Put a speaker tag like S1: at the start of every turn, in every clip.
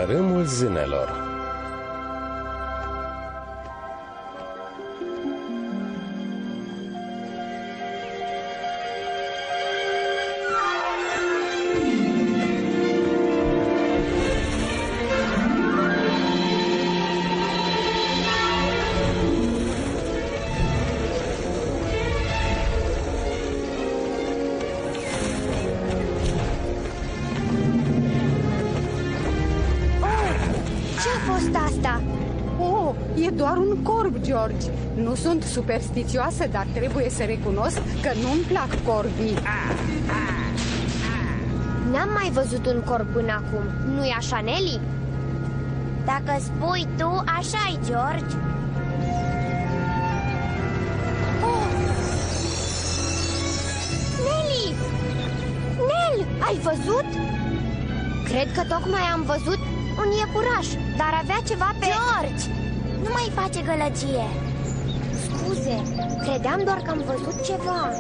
S1: Tărâmul zânelor.
S2: E doar un corb, George. Nu sunt superstițioasă, dar trebuie să recunosc că nu-mi plac corbii.
S3: N-am mai văzut un corb până acum. Nu-i așa, Nelly?
S4: Dacă spui tu, așa-i, George.
S3: Nelly! Nel, ai văzut? Cred că tocmai am văzut un iepuraș, dar avea ceva pe...
S4: George! Nu mai face gălăgie.
S3: Scuze, credeam doar că am văzut ceva.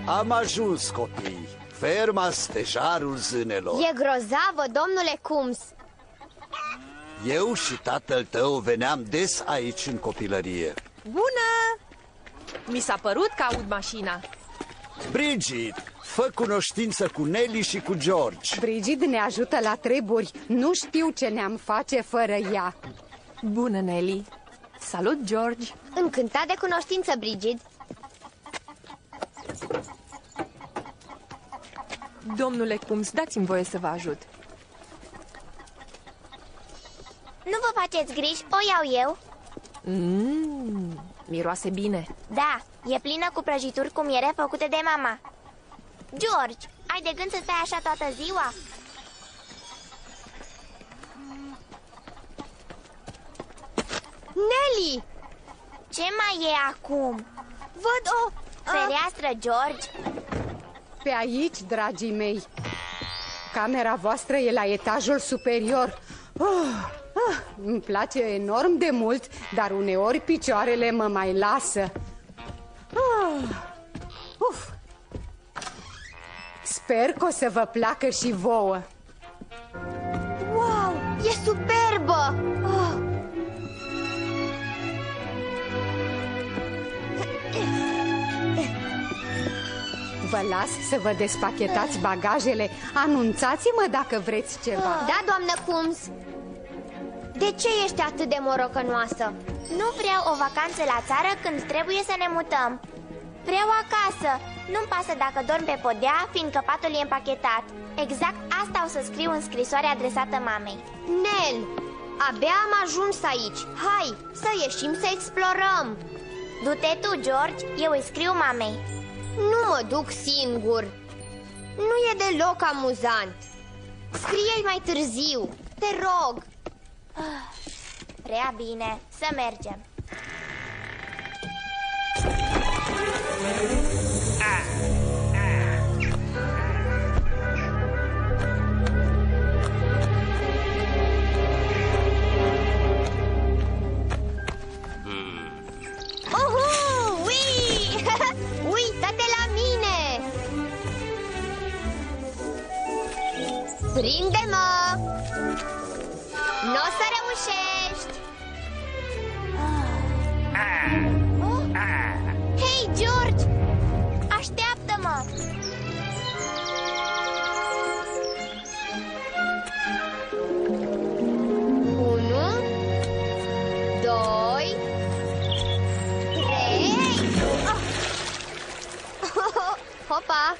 S5: Am ajuns, copii. Ferma Stejarul Zânelor.
S3: E grozavă, domnule Cums.
S5: Eu și tatăl tău veneam des aici în copilărie.
S6: Bună! Mi s-a părut că aud mașina.
S5: Brigid, fă cunoștință cu Nelly și cu George.
S2: Brigid ne ajută la treburi. Nu știu ce ne-am face fără ea.
S6: Bună, Nelly. Salut, George.
S3: Încântat de cunoștință, Brigid.
S6: Domnule Cums, dați-mi voie să vă ajut.
S4: Nu vă faceți griji, o iau eu.
S6: Miroase bine.
S4: Da, e plină cu prăjituri cu miere făcute de mama. George, ai de gând să stai așa toată ziua?
S3: Nelly!
S4: Ce mai e acum?
S3: Văd o...
S4: Fereastră, George.
S2: Pe aici, dragii mei. Camera voastră e la etajul superior. Îmi place enorm de mult, dar uneori picioarele mă mai lasă. Sper că o să vă placă și vouă.
S3: Wow, e superbă!
S2: Vă las să vă despachetați bagajele. Anunțați-mă dacă vreți ceva.
S3: Da, doamnă Cums. De ce ești atât de morocănoasă?
S4: Nu vreau o vacanță la țară când trebuie să ne mutăm. Vreau acasă. Nu-mi pasă dacă dorm pe podea, fiindcă patul e împachetat. Exact asta o să scriu în scrisoarea adresată mamei.
S3: Nel, abia am ajuns aici. Hai, să ieșim să explorăm.
S4: Du-te tu, George, eu îi scriu mamei.
S3: Nu mă duc singur. Nu e deloc amuzant. Scrie-i mai târziu, te rog.
S4: Prea bine, să mergem.
S3: Uită-te la mine! Prinde-mă! N-o să reușești! Hei, George!
S4: Așteaptă-mă!
S3: Unu, doi, trei... Hopa!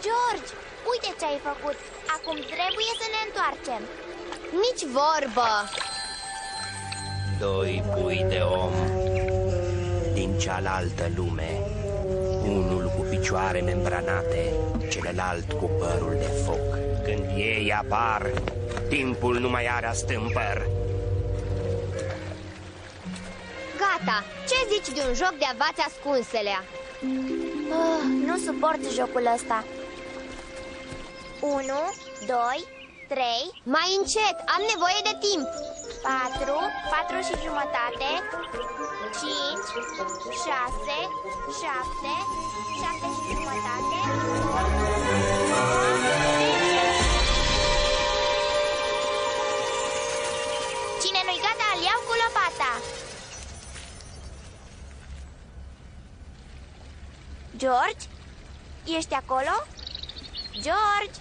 S4: George, uite ce ai făcut! Acum trebuie să ne întoarcem.
S3: Nici vorbă!
S7: Doi pui de om din cealaltă lume, unul cu picioare membranate, celălalt cu părul de foc. Când ei apar, timpul nu mai are astâmpăr.
S3: Gata! Ce zici de un joc de avați ascunselea?
S4: Nu suport jocul ăsta. 1, 2, 3,
S3: Mai încet, am nevoie de timp.
S4: 4, 4 și jumătate, 5, 6, 7, 7 și jumătate, 8, 10. Cine nu-i gata, îl iau cu lopata. George? Ești acolo? George?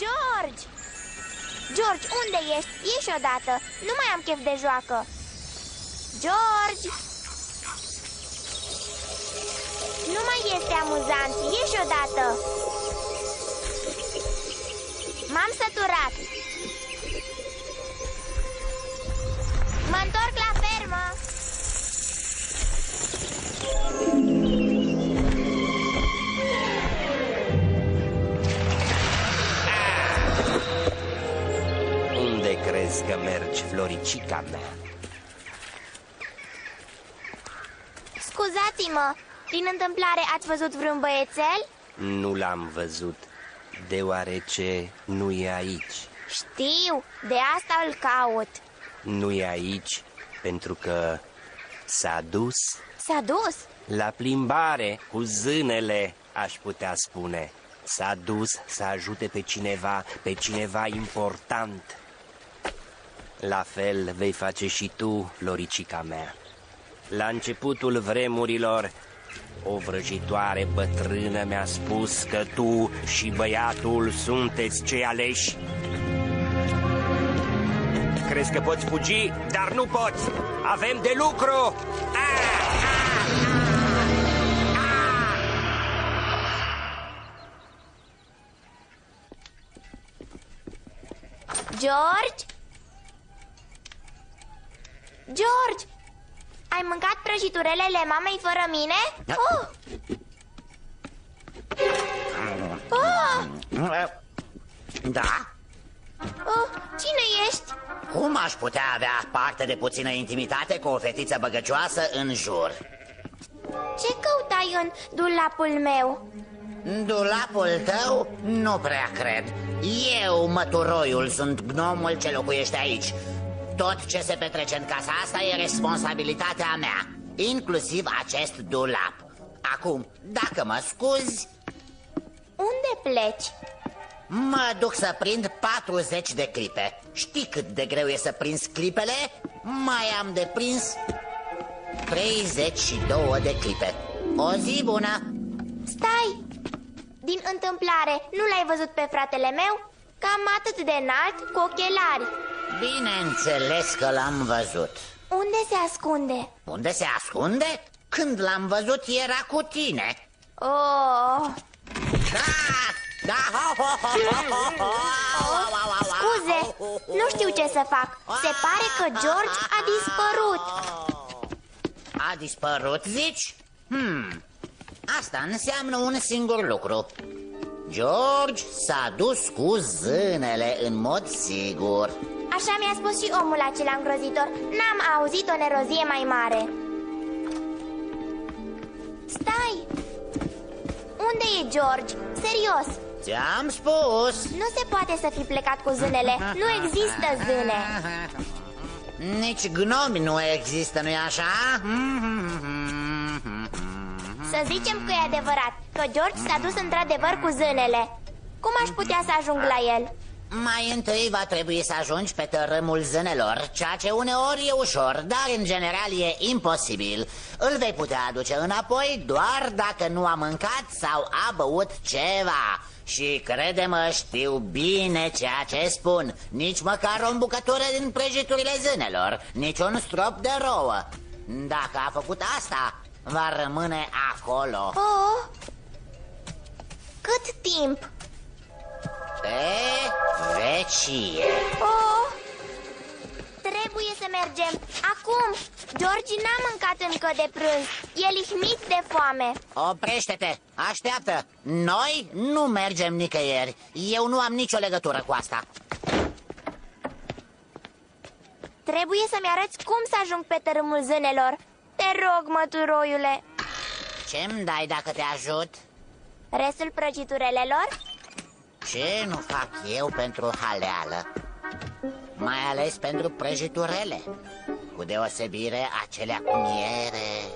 S4: George! George, unde ești? Ieși odată! Nu mai am chef de joacă! George! Nu mai este amuzant! Ieși odată! M-am săturat! Mă întorc la fermă!
S7: Unde crezi că mergi, Floricica mea?
S4: Scuzați-mă! Din întâmplare ați văzut vreun băiețel?
S7: Nu l-am văzut, deoarece nu e aici.
S4: Știu, de asta îl caut.
S7: Nu e aici pentru că s-a dus
S4: S-a dus?
S7: la plimbare cu zânele, aș putea spune. S-a dus să ajute pe cineva important. La fel vei face și tu, Floricica mea. La începutul vremurilor, o vrăjitoare bătrână mi-a spus că tu și băiatul sunteți cei aleși. Crezi că poți fugi, dar nu poți. Avem de lucru.
S4: George? George! Ai mâncat prăjiturelele mamei fără mine? Oh! Oh!
S1: Da?
S4: Oh! Cine ești?
S1: Cum aș putea avea parte de puțină intimitate cu o fetiță băgăcioasă în jur?
S4: Ce căutai în dulapul meu?
S1: Dulapul tău? Nu prea cred. Eu, măturoiul, sunt gnomul ce locuiește aici. Tot ce se petrece în casa asta e responsabilitatea mea, inclusiv acest dulap. Acum, dacă mă scuzi,
S4: Unde pleci?
S1: mă duc să prind 40 de clipe. Știi cât de greu e să prinzi clipele? Mai am de prins 32 de clipe. O zi bună!
S4: Stai! Din întâmplare, nu l-ai văzut pe fratele meu? Cam atât de înalt, cu ochelari.
S1: Bineînțeles că l-am văzut.
S4: Unde se ascunde?
S1: Unde se ascunde? Când l-am văzut era cu tine.
S4: Oh!
S1: Da!
S4: Scuze, nu știu ce să fac. Se pare că George a dispărut.
S1: A dispărut, zici? Asta înseamnă un singur lucru. George s-a dus cu zânele, în mod sigur.
S4: Așa mi-a spus și omul acela îngrozitor. N-am auzit o nerozie mai mare. Stai! Unde e George? Serios!
S1: Ți-am spus.
S4: Nu se poate să fi plecat cu zânele. Nu există zâne.
S1: Nici gnomi nu există, nu-i așa?
S4: Să zicem că e adevărat, că George s-a dus într-adevăr cu zânele. Cum aș putea să ajung la el?
S1: Mai întâi va trebui să ajungi pe tărâmul zânelor, ceea ce uneori e ușor, dar în general e imposibil. Îl vei putea aduce înapoi doar dacă nu a mâncat sau a băut ceva. Și crede-mă, știu bine ceea ce spun. Nici măcar o bucătură din prăjiturile zânelor, nici un strop de rouă. Dacă a făcut asta, va rămâne acolo.
S4: Oh! Cât timp?
S1: Pe vecie.
S4: Oh! Trebuie să mergem. Acum! George n-a mâncat încă de prânz. E lihnit de foame.
S1: Oprește-te, așteaptă. Noi nu mergem nicăieri. Eu nu am nicio legătură cu asta.
S4: Trebuie să-mi arăți cum să ajung pe tărâmul zânelor. Te Te rog, măturoiule.
S1: Ce-mi dai dacă te ajut?
S4: Restul prăjiturelelor?
S1: Ce nu fac eu pentru haleală? Mai ales pentru prăjiturele, cu deosebire acelea cu miere.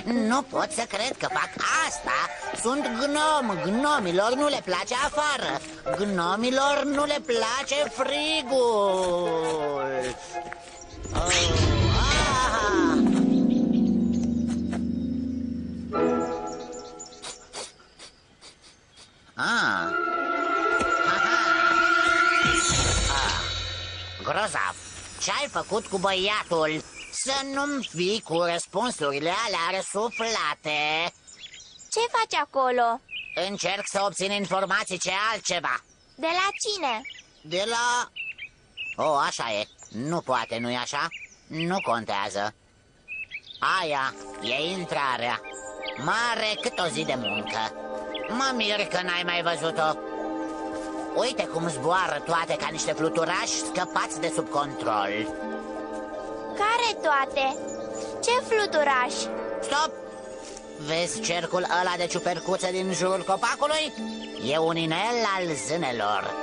S1: Nu pot să cred că fac asta. Sunt gnom. Gnomilor nu le place afară. Gnomilor nu le place frigul. Grozav, ce-ai făcut cu băiatul? Să nu-mi fii cu răspunsurile alea răsuflate.
S4: Ce faci acolo?
S1: Încerc să obțin informații, ce altceva.
S4: De la cine?
S1: De la... așa e. Nu poate, nu-i așa? Nu contează. Aia e intrarea. Mare cât o zi de muncă. Mă mir că n-ai mai văzut-o. Uite cum zboară toate ca niște fluturași scăpați de sub control.
S4: Care toate? Ce fluturași?
S1: Stop! Vezi cercul ăla de ciupercuță din jurul copacului? E un inel al zânelor.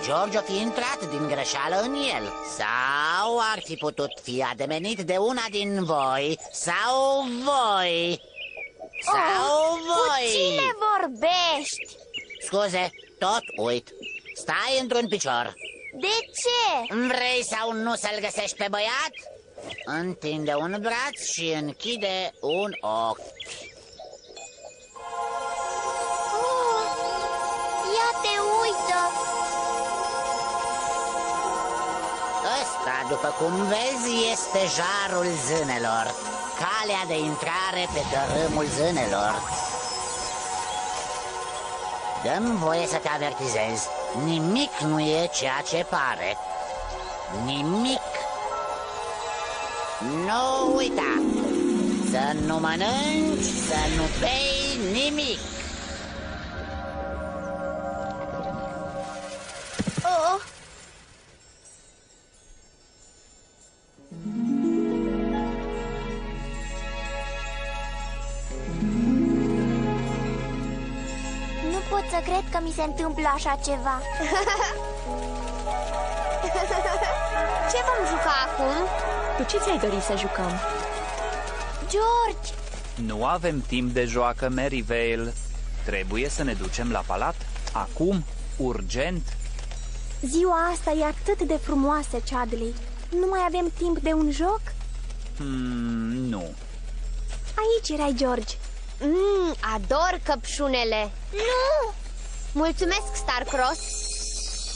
S1: George o fi intrat din greșeală în el. Sau ar fi putut fi ademenit de una din voi. Sau voi. Sau voi.
S4: Cu cine vorbești?
S1: Scuze, tot uit. Stai într-un picior.
S4: De ce?
S1: Vrei sau nu să-l găsești pe băiat? Întinde un braț și închide un ochi.
S4: Ia te uită.
S1: Ăsta, după cum vezi, este jarul zânelor. Calea de intrare pe tărâmul zânelor. Dă-mi voie să te avertizez. Nimic nu e ceea ce pare. Nimic. Nu uita. Să nu mănânci, să nu bei nimic.
S4: Oh. Nu pot să cred că mi se întâmplă așa ceva.
S3: Ce vom juca acum?
S6: Cu ce ți-ai dorit să jucăm?
S4: George!
S8: Nu avem timp de joacă, Merivale. Trebuie să ne ducem la palat. Acum, urgent.
S9: Ziua asta e atât de frumoasă, Chadley. Nu mai avem timp de un joc?
S8: Nu.
S9: Aici erai, George.
S3: Ador căpșunele.
S4: Nu!
S3: Mulțumesc, Starcross.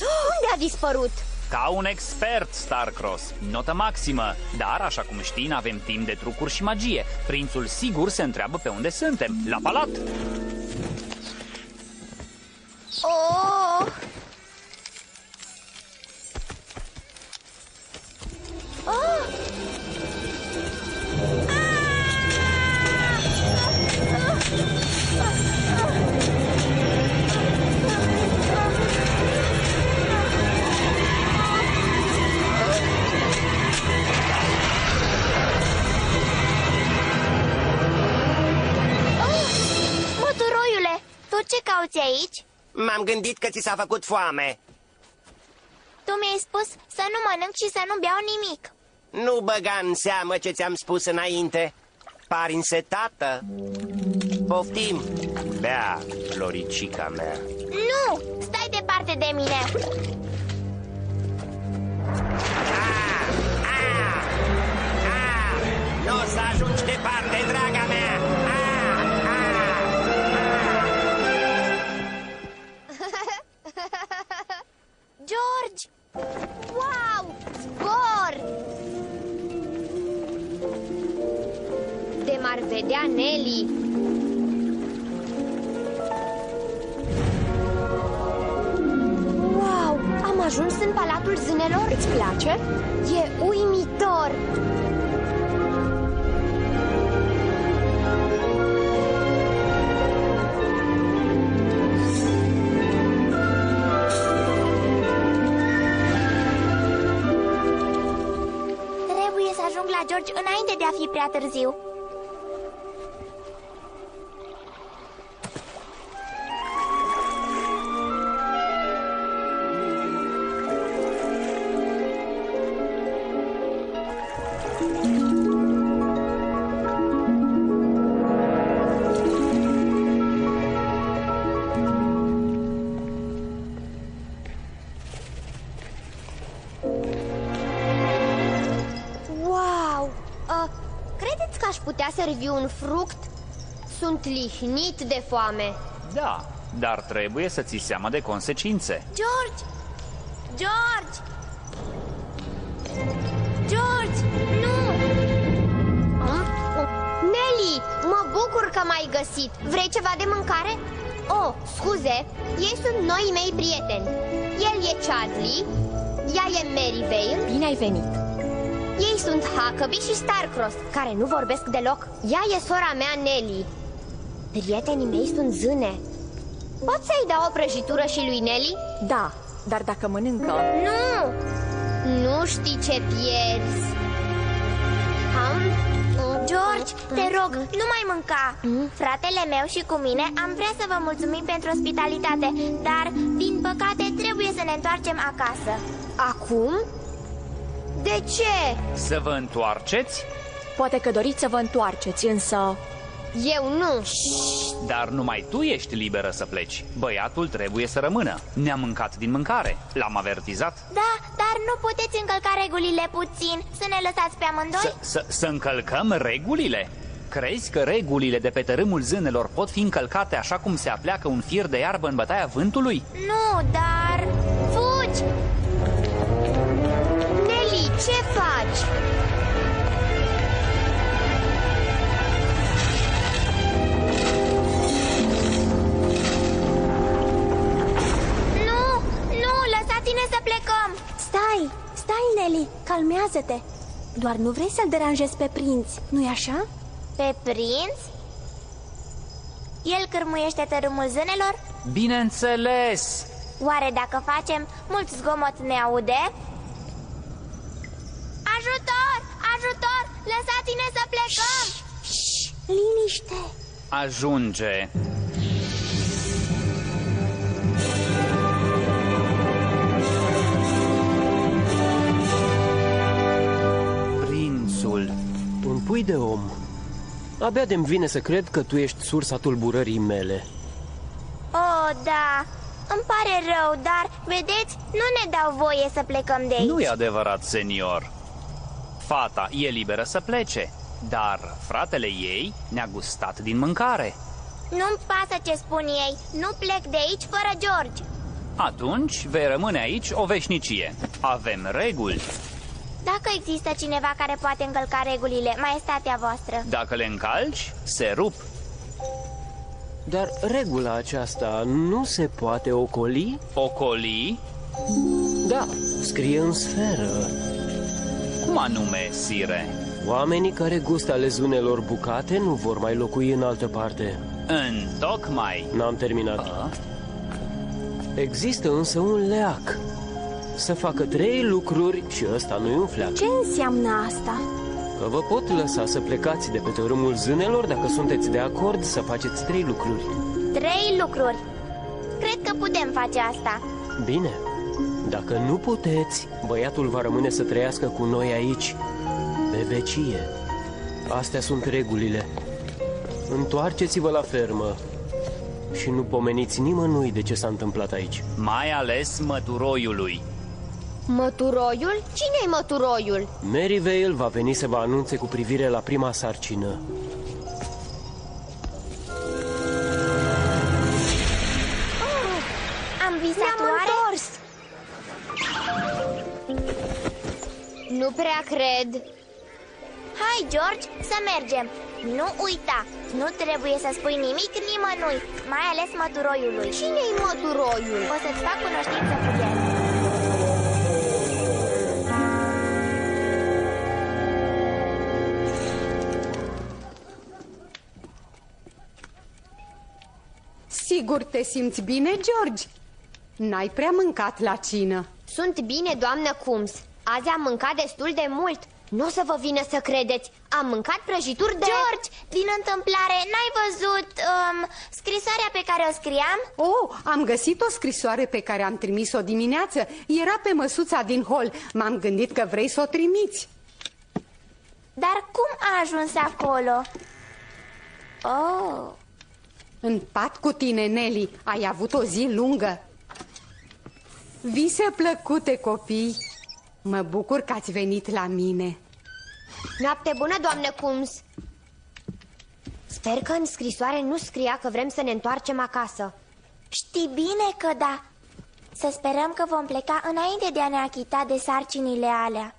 S3: Unde a dispărut?
S8: Ca un expert, Starcross. Notă maximă. Dar, așa cum știi, n-avem timp de trucuri și magie. Prințul sigur se întreabă pe unde suntem. La palat!
S4: Oh! Oh! Măturoiule, tu ce cauți aici?
S7: M-am gândit că ți s-a făcut foame.
S4: Tu mi-ai spus să nu mănânc și să nu beau nimic.
S7: Nu băga în seamă ce ți-am spus înainte. Pari însetată. Poftim. Bea, floricica mea.
S4: Nu! Stai departe de mine!
S7: Nu o să ajungi departe, draga mea.
S4: George! Wow! Zbor!
S3: De m-ar vedea Nelly.
S9: Wow! Am ajuns în Palatul Zânelor? Îți place?
S3: E uimitor.
S4: va fi prea târziu.
S3: Credeți că aș putea servi un fruct? Sunt lihnit de foame.
S8: Da, dar trebuie să ții seama de consecințe.
S4: George! George! George! Nu!
S3: Nelly, mă bucur că m-ai găsit. Vrei ceva de mâncare? Oh, scuze, ei sunt noi mei prieteni. El e Chadley, ea e Merryvale.
S9: Bine ai venit!
S3: Ei sunt Huckabee și Starcross, care nu vorbesc deloc. Ea e sora mea, Nelly. Prietenii mei sunt zâne. Pot să-i dau o prăjitură și lui Nelly?
S9: Da, dar dacă mănâncă...
S3: Nu! Nu știi ce pierzi.
S4: George, te rog, nu mai mânca. Fratele meu și cu mine am vrea să vă mulțumim pentru ospitalitate, dar, din păcate, trebuie să ne întoarcem acasă.
S3: Acum? De ce?
S8: Să vă întoarceți?
S9: Poate că doriți să vă întoarceți, însă...
S3: Eu nu.
S8: Dar numai tu ești liberă să pleci. Băiatul trebuie să rămână. Ne-a mâncat din mâncare. L-am avertizat.
S4: Da, dar nu puteți încălca regulile puțin. Să ne lăsați pe amândoi?
S8: Să încălcăm regulile? Crezi că regulile de pe tărâmul zânelor pot fi încălcate așa cum se apleacă un fir de iarbă în bătaia vântului?
S4: Nu, dar... Fugi!
S3: Nelly, ce faci?
S4: Lăsați-ne să plecăm!
S9: Stai, Nelly, calmează-te. Doar nu vrei să-l deranjezi pe prinț, nu-i așa?
S4: Pe prinț? El cârmuiește tărâmul zânelor?
S8: Bineînțeles!
S4: Oare dacă facem mult zgomot ne aude? Ajutor! Ajutor! Lăsați-ne să plecăm!
S9: Liniște!
S8: Ajunge!
S10: Un pui de om. Abia de-mi vine să cred că tu ești sursa tulburării mele.
S4: Oh, da, îmi pare rău, dar, vedeți, nu ne dau voie să plecăm de aici.
S8: Nu e adevărat, senior. Fata e liberă să plece, dar fratele ei ne-a gustat din mâncare.
S4: Nu-mi pasă ce spun ei, nu plec de aici fără George.
S8: Atunci vei rămâne aici o veșnicie. Avem reguli.
S4: Dacă există cineva care poate încălca regulile, maestatea voastră.
S8: Dacă le încalci, se rup.
S10: Dar regula aceasta nu se poate ocoli?
S8: Ocoli?
S10: Da, scrie în sferă.
S8: Cum anume, sire?
S10: Oamenii care gustă ale zunelor bucate nu vor mai locui în altă parte.
S8: Întocmai.
S10: N-am terminat. Există însă un leac. Să facă 3 lucruri și ăsta nu e un fleac.
S9: Ce înseamnă asta?
S10: Că vă pot lăsa să plecați de pe tărâmul zânelor dacă sunteți de acord să faceți 3 lucruri.
S4: 3 lucruri? Cred că putem face asta.
S10: Bine. Dacă nu puteți, băiatul va rămâne să trăiască cu noi aici, pe vecie. Astea sunt regulile. Întoarceți-vă la fermă și nu pomeniți nimănui de ce s-a întâmplat aici.
S8: Mai ales măturoiului.
S3: Măturoiul? Cine-i măturoiul?
S10: Merryvale va veni să vă anunțe cu privire la prima sarcină.
S4: Am visat oare?
S3: Nu prea cred.
S4: Hai, George, să mergem. Nu uita, nu trebuie să spui nimic nimănui, mai ales măturoiului.
S3: Cine-i măturoiul?
S4: O să-ți fac cunoștință cu el.
S2: Sigur te simți bine, George? N-ai prea mâncat la cină.
S3: Sunt bine, doamnă Coombs. Azi am mâncat destul de mult. Nu o să vă vină să credeți. Am mâncat prăjituri de...
S4: George, din întâmplare, n-ai văzut scrisoarea pe care o scriam?
S2: Oh, am găsit o scrisoare pe care am trimis-o dimineață. Era pe măsuța din hol. M-am gândit că vrei să o trimiți.
S4: Dar cum a ajuns acolo? Oh.
S2: În pat cu tine, Nelly. Ai avut o zi lungă. Vise plăcute, copii. Mă bucur că ați venit la mine.
S3: Noapte bună, doamnă Coombs. Sper că în scrisoare nu scria că vrem să ne întoarcem acasă.
S4: Știi bine că da. Să sperăm că vom pleca înainte de a ne achita de sarcinile alea.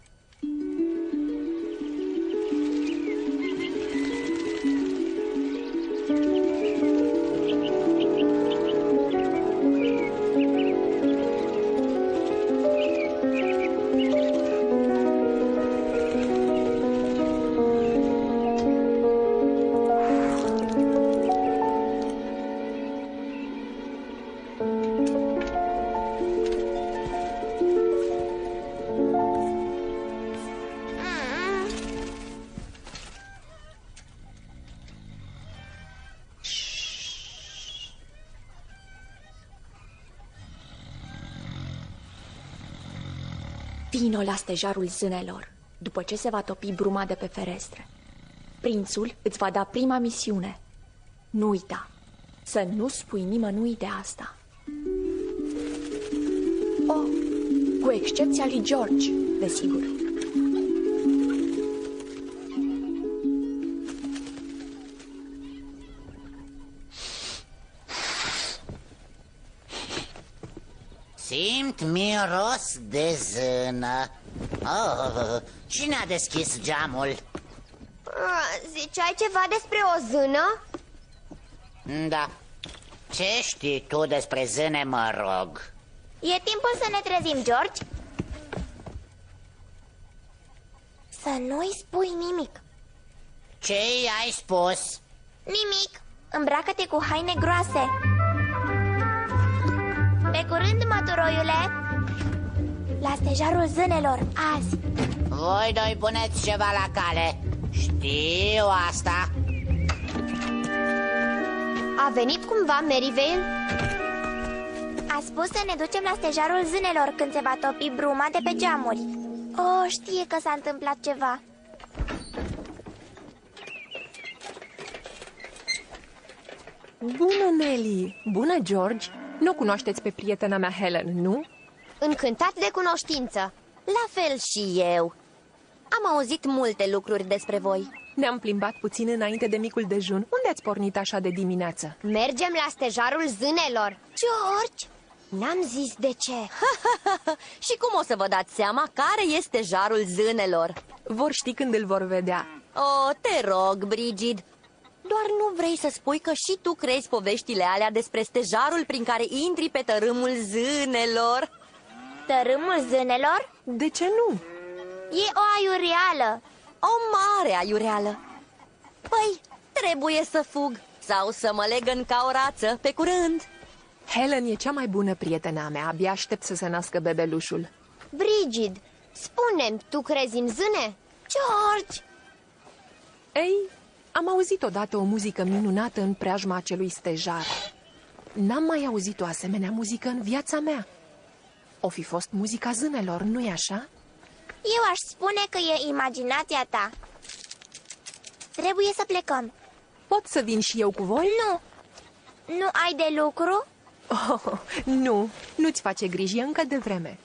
S11: Vino la stejarul zânelor, după ce se va topi bruma de pe ferestre. Prințul îți va da prima misiune. Nu uita, să nu spui nimănui de asta. Oh, cu excepția lui George, desigur.
S1: Simt miros de zână. Oh, cine a deschis geamul?
S3: Ziceai ceva despre o zână?
S1: Da. Ce știi tu despre zâne, mă rog?
S4: E timpul să ne trezim, George. Să nu-i spui nimic.
S1: Ce i-ai spus?
S4: Nimic. Îmbracă-te cu haine groase. Pe curând, măturoiule. La stejarul zânelor, azi.
S1: Voi doi puneți ceva la cale. Știu asta.
S3: A venit cumva Merivale?
S4: A spus să ne ducem la stejarul zânelor când se va topi bruma de pe geamuri. Oh, știe că s-a întâmplat ceva.
S6: Bună, Nelly! Bună, George! Nu cunoașteți pe prietena mea Helen, nu?
S3: Încântat de cunoștință.
S12: La fel și eu. Am auzit multe lucruri despre voi.
S6: Ne-am plimbat puțin înainte de micul dejun. Unde ați pornit așa de dimineață?
S3: Mergem la stejarul zânelor.
S12: George!
S3: N-am zis de ce.
S12: Și cum o să vă dați seama care este stejarul zânelor?
S6: Vor ști când îl vor vedea.
S12: Oh, te rog, Brigid. Doar nu vrei să spui că și tu crezi poveștile alea despre stejarul prin care intri pe tărâmul zânelor?
S4: Tărâmul zânelor?
S6: De ce nu?
S4: E o aiureală.
S12: O mare aiureală. Păi, trebuie să fug sau să mă legăn ca o rață. Pe curând.
S6: Helen e cea mai bună prietena mea. Abia aștept să se nască bebelușul.
S3: Brigid, spune-mi, tu crezi în zâne?
S12: George!
S6: Ei, am auzit odată o muzică minunată în preajma acelui stejar. N-am mai auzit o asemenea muzică în viața mea. O fi fost muzica zânelor, nu-i așa?
S4: Eu aș spune că e imaginația ta. Trebuie să plecăm.
S6: Pot să vin și eu cu voi?
S4: Nu. Nu ai de lucru?
S6: Oh, nu, nu-ți face griji, e încă de vreme.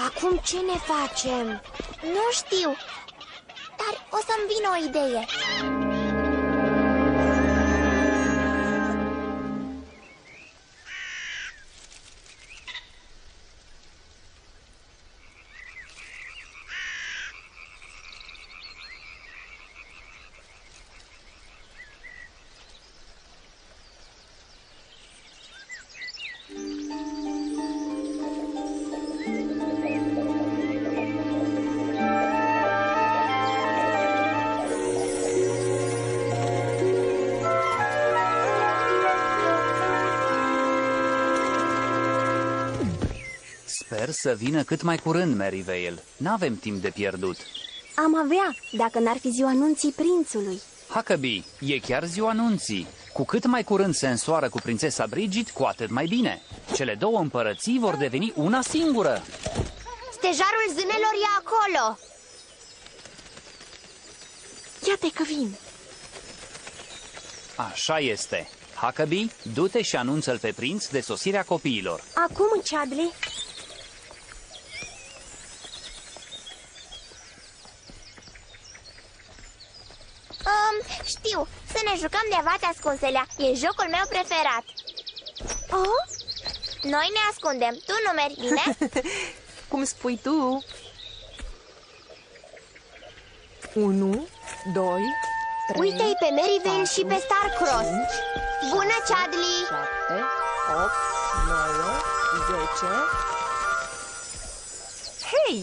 S3: Acum ce ne facem?
S4: Nu știu, dar o să-mi vină o idee.
S8: Sper să vină cât mai curând, Merivale. N-avem timp de pierdut.
S9: Am avea, dacă n-ar fi ziua nunții prințului.
S8: Huckabee, e chiar ziua nunții. Cu cât mai curând se însoară cu prințesa Brigid, cu atât mai bine. Cele două împărății vor deveni una singură.
S3: Stejarul zânelor e acolo.
S11: Iată că vin.
S8: Așa este. Huckabee, du-te și anunță-l pe prinț de sosirea copiilor.
S9: Acum, Chadley.
S4: Știu, să ne jucăm de vaci ascunselea. E jocul meu preferat.
S9: Oh?
S4: Noi ne ascundem, tu nu mergi, bine?
S6: Cum spui tu? 1, 2, 3...
S3: Uite-i pe Merivale și pe Starcross. Bună, Chadley!
S6: 7, 8, 9, 10... Hei!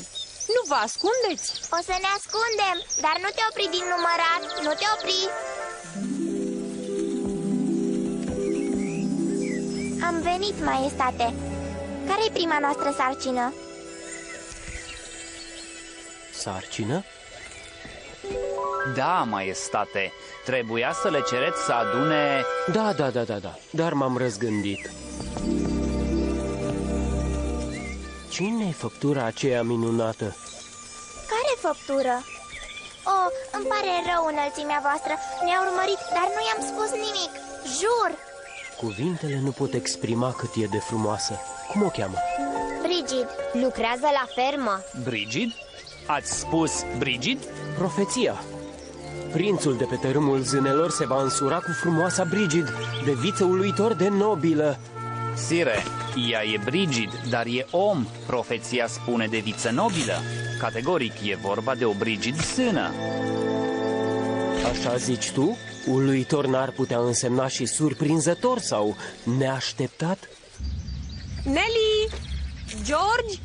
S6: Nu vă ascundeți?
S4: O să ne ascundem, dar nu te opri din numărat, nu te opri. Am venit, maestate. Care-i prima noastră sarcină?
S10: Sarcină?
S8: Da, maestate. Trebuia să le cereți să adune...
S10: Da, dar m-am răzgândit. Cine-i făptura aceea minunată?
S4: Care făptură? Oh, îmi pare rău, înălțimea voastră. Ne-a urmărit, dar nu i-am spus nimic. Jur!
S10: Cuvintele nu pot exprima cât e de frumoasă. Cum o cheamă?
S4: Brigid.
S3: Lucrează la fermă.
S8: Brigid? Ați spus Brigid?
S10: Profeția. Prințul de pe tărâmul zânelor se va însura cu frumoasa Brigid, de viță uluitor de nobilă.
S8: Sire, ea e Brigid, dar e om. Profeția spune de viță nobilă. Categoric e vorba de o Brigid sână.
S10: Așa zici tu? Uluitor n-ar putea însemna și surprinzător sau neașteptat?
S6: Nelly! George!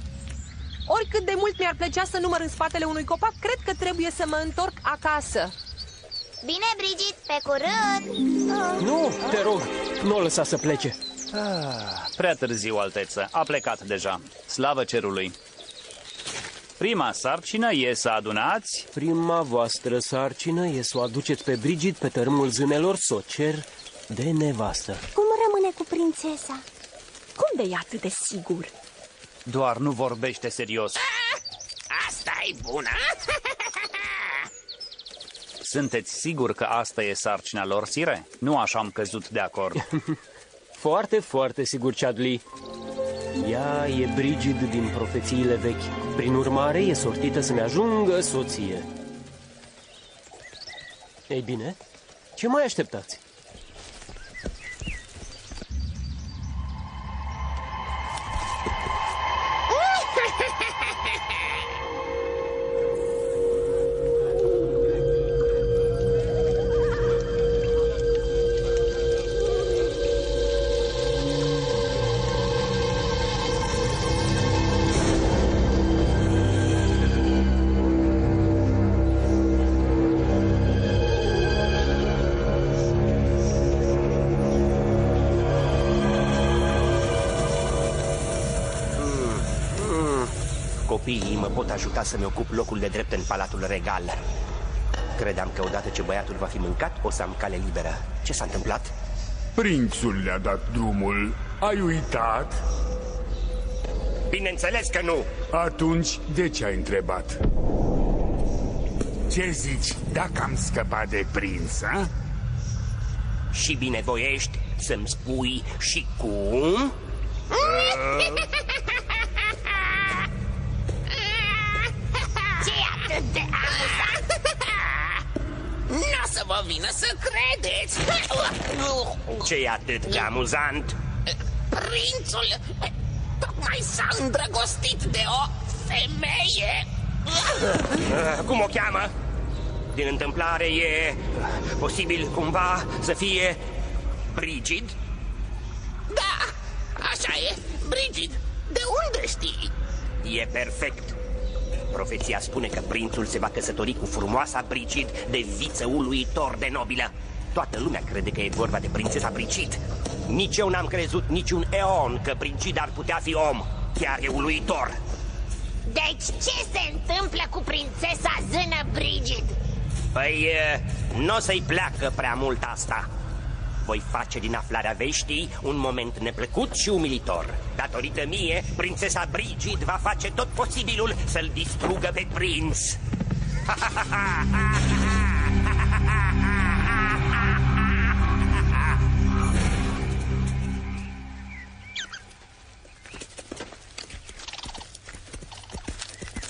S6: Oricât de mult mi-ar plăcea să număr în spatele unui copac, cred că trebuie să mă întorc acasă.
S4: Bine, Brigid, pe curând!
S10: Nu, te rog, nu o lăsa să plece.
S8: Prea târziu, alteță. A plecat deja. Slavă cerului. Prima sarcină e să adunați...
S10: Prima voastră sarcină e să o aduceți pe Brigid pe tărâmul zânelor, să o cer de nevastă.
S9: Cum rămâne cu prințesa?
S11: Cum de e atât de sigur?
S8: Doar nu vorbește serios.
S7: Asta-i bună!
S8: Sunteți sigur că asta e sarcina lor, sire? Nu așa am căzut de acord.
S10: Foarte, foarte sigur, Chadley. Ea e Brigid din profețiile vechi. Prin urmare, e sortită să-mi ajungă soție. Ei bine, ce mai așteptați?
S7: Copiii mă pot ajuta să-mi ocup locul de drept în Palatul Regal. Credeam că odată ce băiatul va fi mâncat, o să am cale liberă. Ce s-a întâmplat?
S13: Prințul le-a dat drumul. Ai uitat?
S7: Bineînțeles că nu!
S13: Atunci, de ce ai întrebat? Ce zici, dacă am scăpat de prinț, a?
S7: Și binevoiești să-mi spui și cum?
S14: Ce-i atât de amuzant? N-o să vă vină să credeți!
S7: Ce-i atât de amuzant?
S14: Prințul tocmai s-a îndrăgostit de o femeie!
S7: Cum o cheamă? Din întâmplare e posibil cumva să fie Brigid?
S14: Da, așa e, Brigid. De unde știi?
S7: E perfect. Profeția spune că prințul se va căsători cu frumoasa Brigid, de viță uluitor de nobilă. Toată lumea crede că e vorba de prințesa Brigid. Nici eu n-am crezut niciun eon că Brigid ar putea fi om. chiar e uluitor.
S4: Deci ce se întâmplă cu prințesa zână Brigid?
S7: Păi, n-o să-i pleacă prea mult asta. Voi face din aflarea veștii un moment neplăcut și umilitor. Datorită mie, prințesa Brigid va face tot posibilul să-l distrugă pe prinț.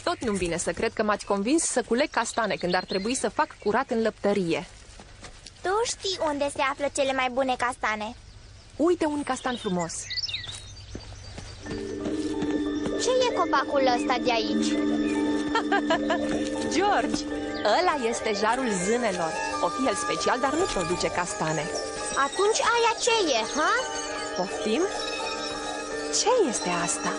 S6: Tot nu-mi vine să cred că m-ați convins să culeg castane când ar trebui să fac curat în lăptărie.
S4: Tu știi unde se află cele mai bune castane.
S6: Uite un castan frumos.
S3: Ce e copacul ăsta de aici?
S6: George, ăla este jarul zânelor. O fi el special, dar nu produce castane.
S3: Atunci aia ce e, ha?
S6: Poftim? Ce este asta?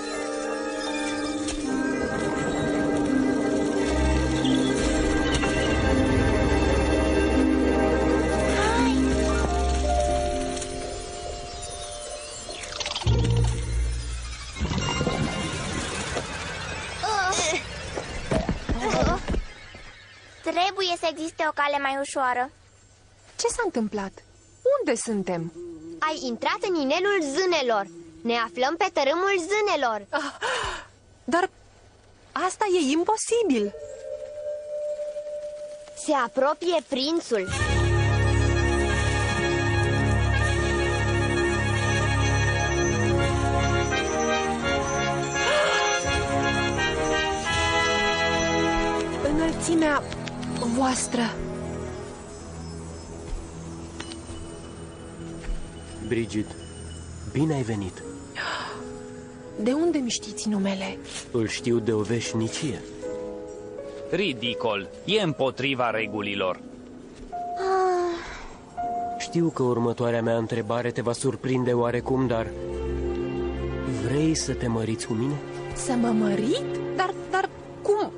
S4: Trebuie să existe o cale mai ușoară.
S6: Ce s-a întâmplat? Unde suntem?
S3: Ai intrat în inelul zânelor. Ne aflăm pe tărâmul zânelor.
S6: Dar asta e imposibil.
S3: Se apropie prințul.
S6: Înălțimea voastră.
S10: Brigid, bine ai venit.
S6: De unde mi știți numele?
S10: Îl știu de o veșnicie.
S8: Ridicol, e împotriva regulilor.
S10: Știu că următoarea mea întrebare te va surprinde oarecum, dar... Vrei să te măriți cu mine?
S6: Să mă mărit? Dar cum?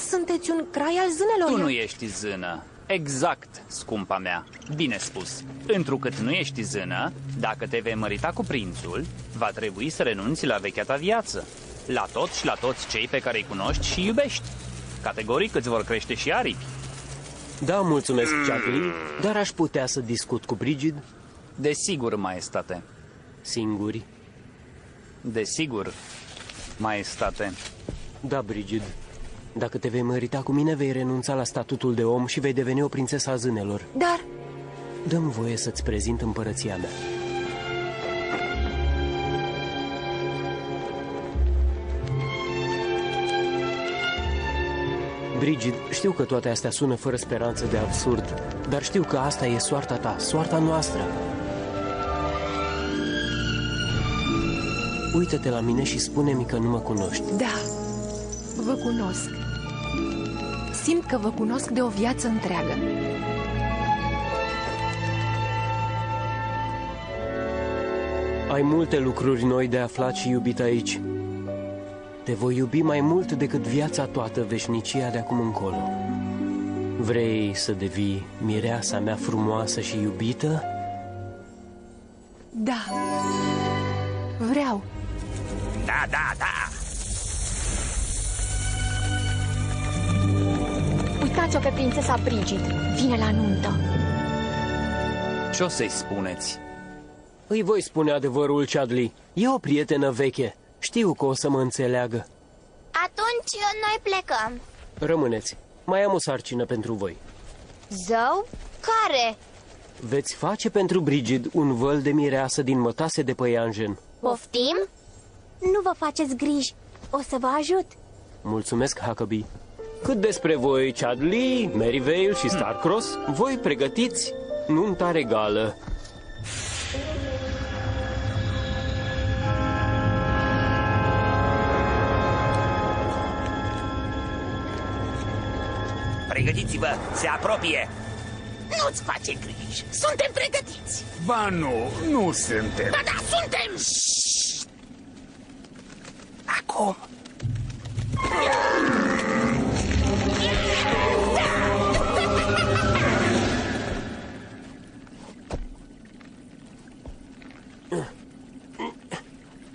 S6: Sunteți un crai al zânelor?
S8: Tu nu ești zână. Exact, scumpa mea. Bine spus. Întrucât nu ești zână, dacă te vei mărita cu prințul, va trebui să renunți la vechea ta viață. La tot și la toți cei pe care îi cunoști și iubești. Categoric îți vor crește și aripi.
S10: Da, mulțumesc, Chadley, dar aș putea să discut cu Brigid?
S8: Desigur, maestate.
S10: Singuri?
S8: Desigur, maestate.
S10: Da, Brigid. Dacă te vei mărita cu mine, vei renunța la statutul de om și vei deveni o prințesă a zânelor.
S6: Dar...
S10: Dă-mi voie să-ți prezint împărăția mea. Brigid, știu că toate astea sună fără speranță de absurd, dar știu că asta e soarta ta, soarta noastră. Uită-te la mine și spune-mi că nu mă cunoști.
S6: Da, vă cunosc. Simt că vă cunosc de o viață întreagă.
S10: Ai multe lucruri noi de aflat și iubit aici. Te voi iubi mai mult decât viața toată, veșnicia de acum încolo. Vrei să devii mireasa mea frumoasă și iubită?
S6: Da, vreau.
S7: Da.
S11: Uitați-o pe prințesa Brigid. Vine la nuntă.
S8: Ce o să-i spuneți?
S10: Îi voi spune adevărul, Chadley. E o prietenă veche. Știu că o să mă înțeleagă.
S4: Atunci noi plecăm.
S10: Rămâneți. Mai am o sarcină pentru voi.
S3: Zău? Care?
S10: Veți face pentru Brigid un văl de mireasă din mătase de păianjen.
S3: Poftim? Nu vă faceți griji. O să vă ajut.
S10: Mulțumesc, Huckabee. Cât despre voi, Chadley, Merivale și Starcross, voi pregătiți nunta regală.
S7: Pregătiți-vă, se apropie.
S14: Nu-ți face griji, suntem pregătiți.
S13: Ba nu suntem.
S14: Ba da, suntem.
S7: Acum.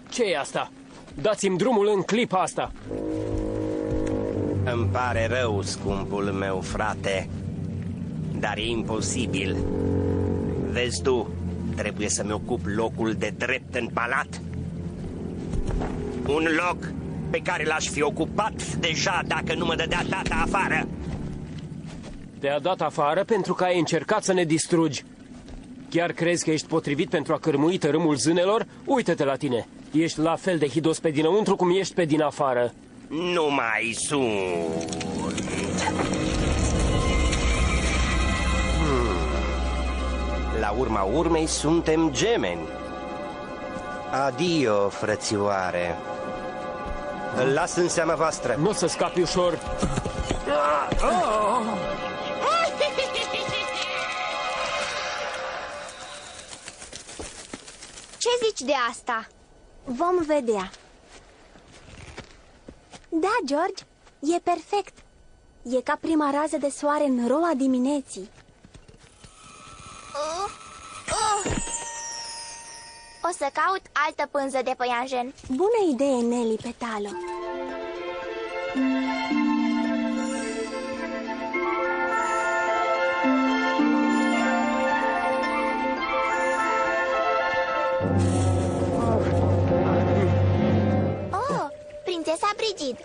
S10: Ce e asta? Dați-mi drumul în clipa asta.
S7: Îmi pare rău, scumpul meu frate, dar e imposibil. Vezi tu, trebuie să-mi ocup locul de drept în palat. Un loc pe care l-aș fi ocupat deja dacă nu mă dădea tata afară.
S10: Te-a dat afară pentru că ai încercat să ne distrugi. Chiar crezi că ești potrivit pentru a cărmui tărâmul zânelor? Uită-te la tine. Ești la fel de hidos pe dinăuntru cum ești pe din afară.
S7: Nu mai sunt. La urma urmei suntem gemeni. Adio, frățioare. Îl las în seama voastră.
S10: Nu o să scapi ușor.
S3: Ce zici de asta?
S9: Vom vedea. Da, George, e perfect. E ca prima rază de soare în roa dimineții.
S4: O să caut altă pânză de păianjen.
S9: Bună idee, Nelly Petalo.
S4: Oh, prințesa Brigid.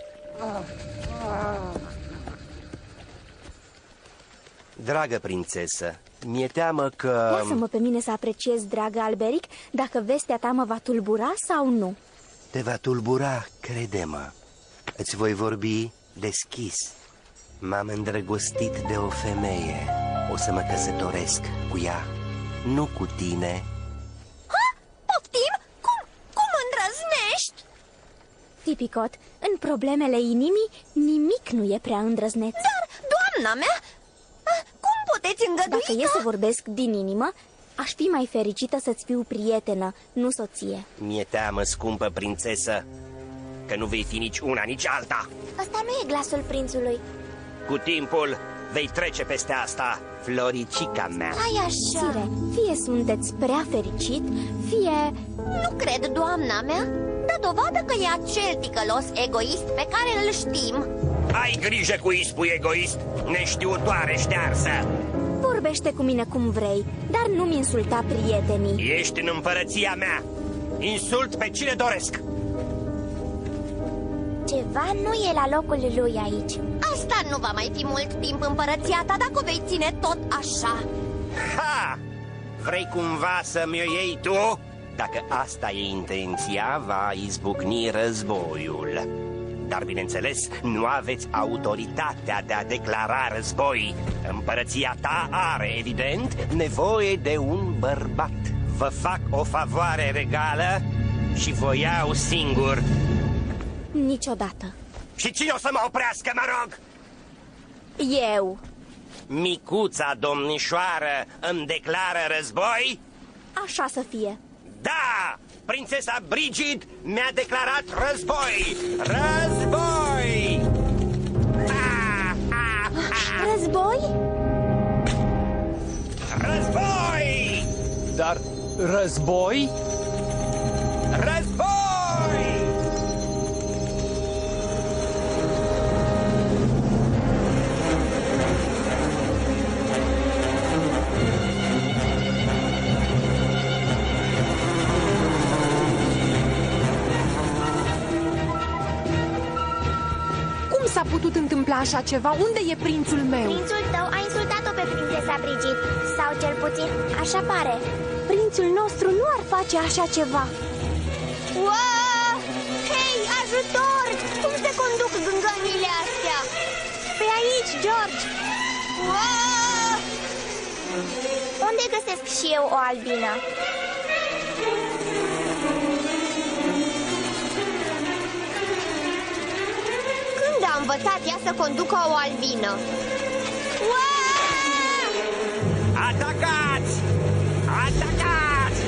S7: Dragă prințesă, mi-e teamă că...
S9: Lasă-mă pe mine să apreciez, dragă Alberic, dacă vestea ta mă va tulbura sau nu.
S7: Te va tulbura, crede-mă. Îți voi vorbi deschis. M-am îndrăgostit de o femeie. O să mă căsătoresc cu ea, nu cu tine.
S9: Ha? Poftim? Cum îndrăznești? Tipicot, în problemele inimii, nimic nu e prea îndrăzneț.
S12: Dar, doamna mea, cum puteți îngădui?
S9: Dacă e să vorbesc din inimă, aș fi mai fericită să-ți fiu prietenă, nu soție.
S7: Mi-e teamă, scumpă prințesă, că nu vei fi nici una, nici alta.
S4: Ăsta nu e glasul prințului.
S7: Cu timpul vei trece peste asta, floricica mea.
S4: Hai așa.
S9: Sire, fie sunteți prea fericit, fie...
S12: Nu cred, doamna mea. Dă dovadă că e acel ticălos egoist pe care îl știm.
S7: Ai grijă cu ispul egoist, neștiutoare ștearsă.
S9: Vorbește cu mine cum vrei, dar nu-mi insulta prietenii.
S7: Ești în împărăția mea. Insult pe cine doresc.
S4: Ceva nu e la locul lui aici.
S12: Asta nu va mai fi mult timp împărăția ta dacă o vei ține tot așa.
S7: Ha! Vrei cumva să-mi o iei tu? Dacă asta e intenția, va izbucni războiul. Dar, bineînțeles, nu aveți autoritatea de a declara război. Împărăția ta are, evident, nevoie de un bărbat. Vă fac o favoare regală și vă iau singur.
S9: Niciodată.
S7: Și cine o să mă oprească, mă rog?
S9: Eu.
S7: Micuța domnișoară îmi declară război?
S9: Așa să fie.
S7: Da! Prințesa Brigid mi-a declarat război! Război!
S9: Război?
S7: Război!
S8: Dar război?
S7: Război!
S6: S-a putut întâmpla așa ceva? Unde e prințul meu?
S4: Prințul tău a insultat-o pe prințesa Brigid. Sau cel puțin, așa pare.
S9: Prințul nostru nu ar face așa ceva.
S3: Uau! Hei, ajutor! Cum se conduc gângănile astea?
S4: Pe aici, George!
S3: Uau!
S4: Unde găsesc și eu o albină?
S3: A învățat ea să conducă o albină.
S7: Atacați! Atacați!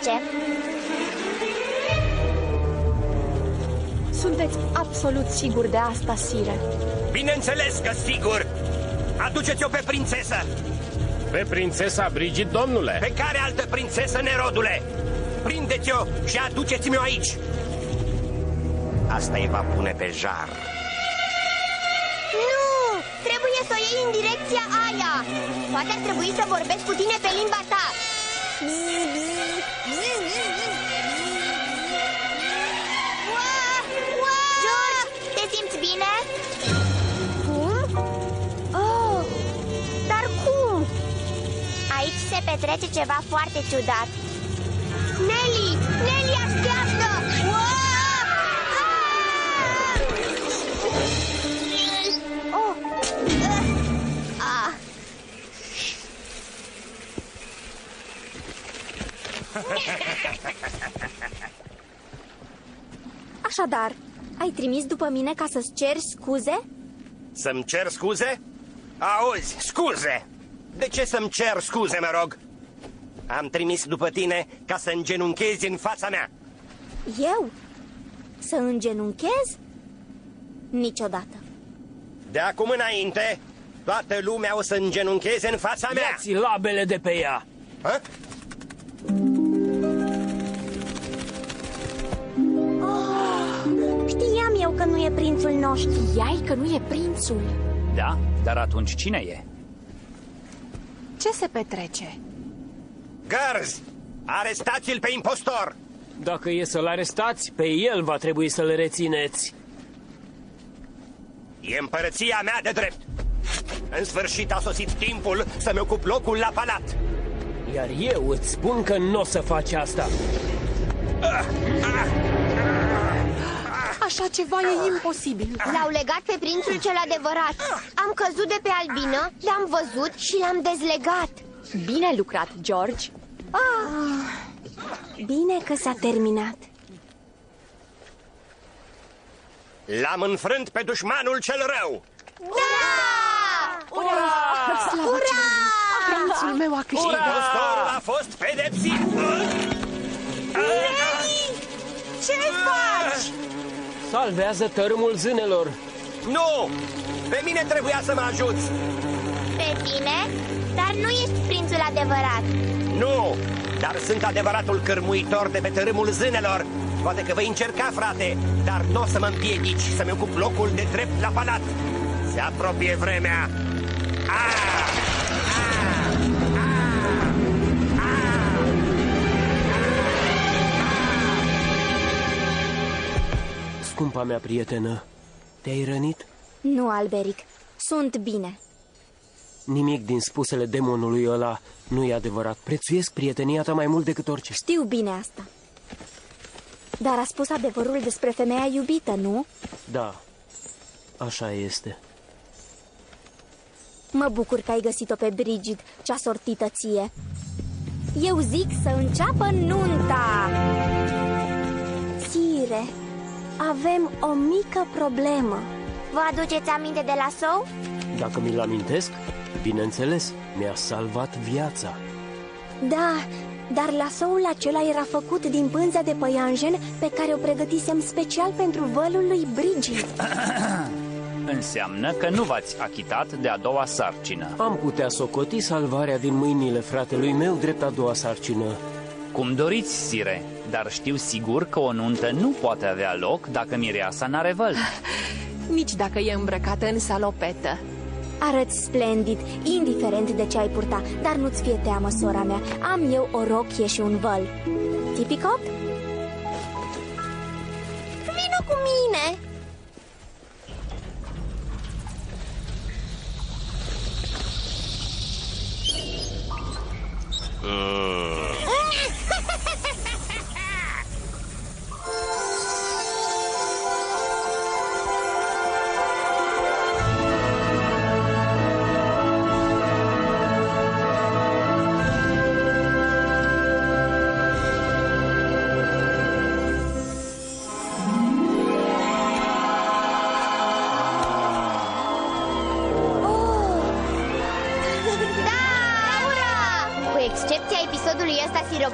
S4: petrece.
S11: Sunteți absolut siguri de asta, sire?
S7: Bineînțeles că sigur! Aduceți-o pe prințesă!
S10: Pe prințesa Brigid, domnule?
S7: Pe care altă prințesă, nerodule? Prindeți-o și aduceți-mi-o aici! Asta îi va pune pe jar.
S3: Nu! Trebuie să o iei în direcția aia. Poate ar trebui să vorbesc cu tine pe limba ta.
S4: George, te simți bine?
S3: Cum? Oh, dar cum?
S4: Aici se petrece ceva foarte ciudat.
S3: Nelly! Nelly, așteaptă!
S9: Așadar, ai trimis după mine ca să-ți ceri scuze?
S7: Să-mi cer scuze? Auzi, scuze! De ce să-mi cer scuze, mă rog? Am trimis după tine ca să îngenunchezi în fața mea.
S9: Eu? Să îngenunchez? Niciodată.
S7: De acum înainte, toată lumea o să îngenuncheze în fața mea.
S10: Ia-ți labele de pe ea!
S7: Ha?
S9: Știam eu că nu e prințul nostru.
S11: Știai că nu e prințul?
S8: Da? Dar atunci cine e?
S6: Ce se petrece?
S7: Gărzi! Arestați-l pe impostor!
S10: Dacă e să-l arestați, pe el va trebui să-l rețineți.
S7: E împărăția mea de drept. În sfârșit a sosit timpul să-mi ocup locul la palat.
S10: Iar eu îți spun că nu o să faci asta.
S6: Așa ceva e imposibil.
S3: L-au legat pe prințul cel adevărat. Am căzut de pe albină, l-am văzut și l-am dezlegat.
S11: Bine lucrat, George.
S9: Bine că s-a terminat.
S7: L-am înfrânt pe dușmanul cel rău.
S3: Da!
S6: Ura! Prințul meu a câștigat.
S7: Impostorul a fost pedepsit.
S3: Ce faci?
S10: Salvează tărâmul zânelor.
S7: Nu! Pe mine trebuia să mă ajuți.
S4: Pe tine? Dar nu ești prințul adevărat.
S7: Nu! Dar sunt adevăratul cârmuitor de pe tărâmul zânelor. Poate că vei încerca, frate, dar nu o să mă împiedici să-mi ocup locul de drept la palat. Se apropie vremea.
S10: Scumpa mea prietenă, te-ai rănit?
S9: Nu, Alberic, sunt bine.
S10: Nimic din spusele demonului ăla nu e adevărat. Prețuiesc prietenia ta mai mult decât orice.
S9: Știu bine asta. Dar a spus adevărul despre femeia iubită, nu?
S10: Da, așa este.
S9: Mă bucur că ai găsit-o pe Brigid, cea sortită ție. Eu zic să înceapă nunta! Sire, avem o mică problemă.
S4: Vă aduceți aminte de la Sou?
S10: Dacă mi-l amintesc, bineînțeles, mi-a salvat viața.
S9: Da, dar lasoul acela era făcut din pânza de păianjen pe care o pregătisem special pentru vălul lui Brigid.
S8: Înseamnă că nu v-ați achitat de a doua sarcină.
S10: Am putea socoti salvarea din mâinile fratelui meu drept a doua sarcină.
S8: Cum doriți, sire, dar știu sigur că o nuntă nu poate avea loc dacă mireasa n-are văl.
S6: Nici dacă e îmbrăcată în salopetă.
S9: Arăți splendid, indiferent de ce ai purta, dar nu-ți fie teamă, sora mea. Am eu o rochie și un văl. Tipicot?
S3: Vino cu mine!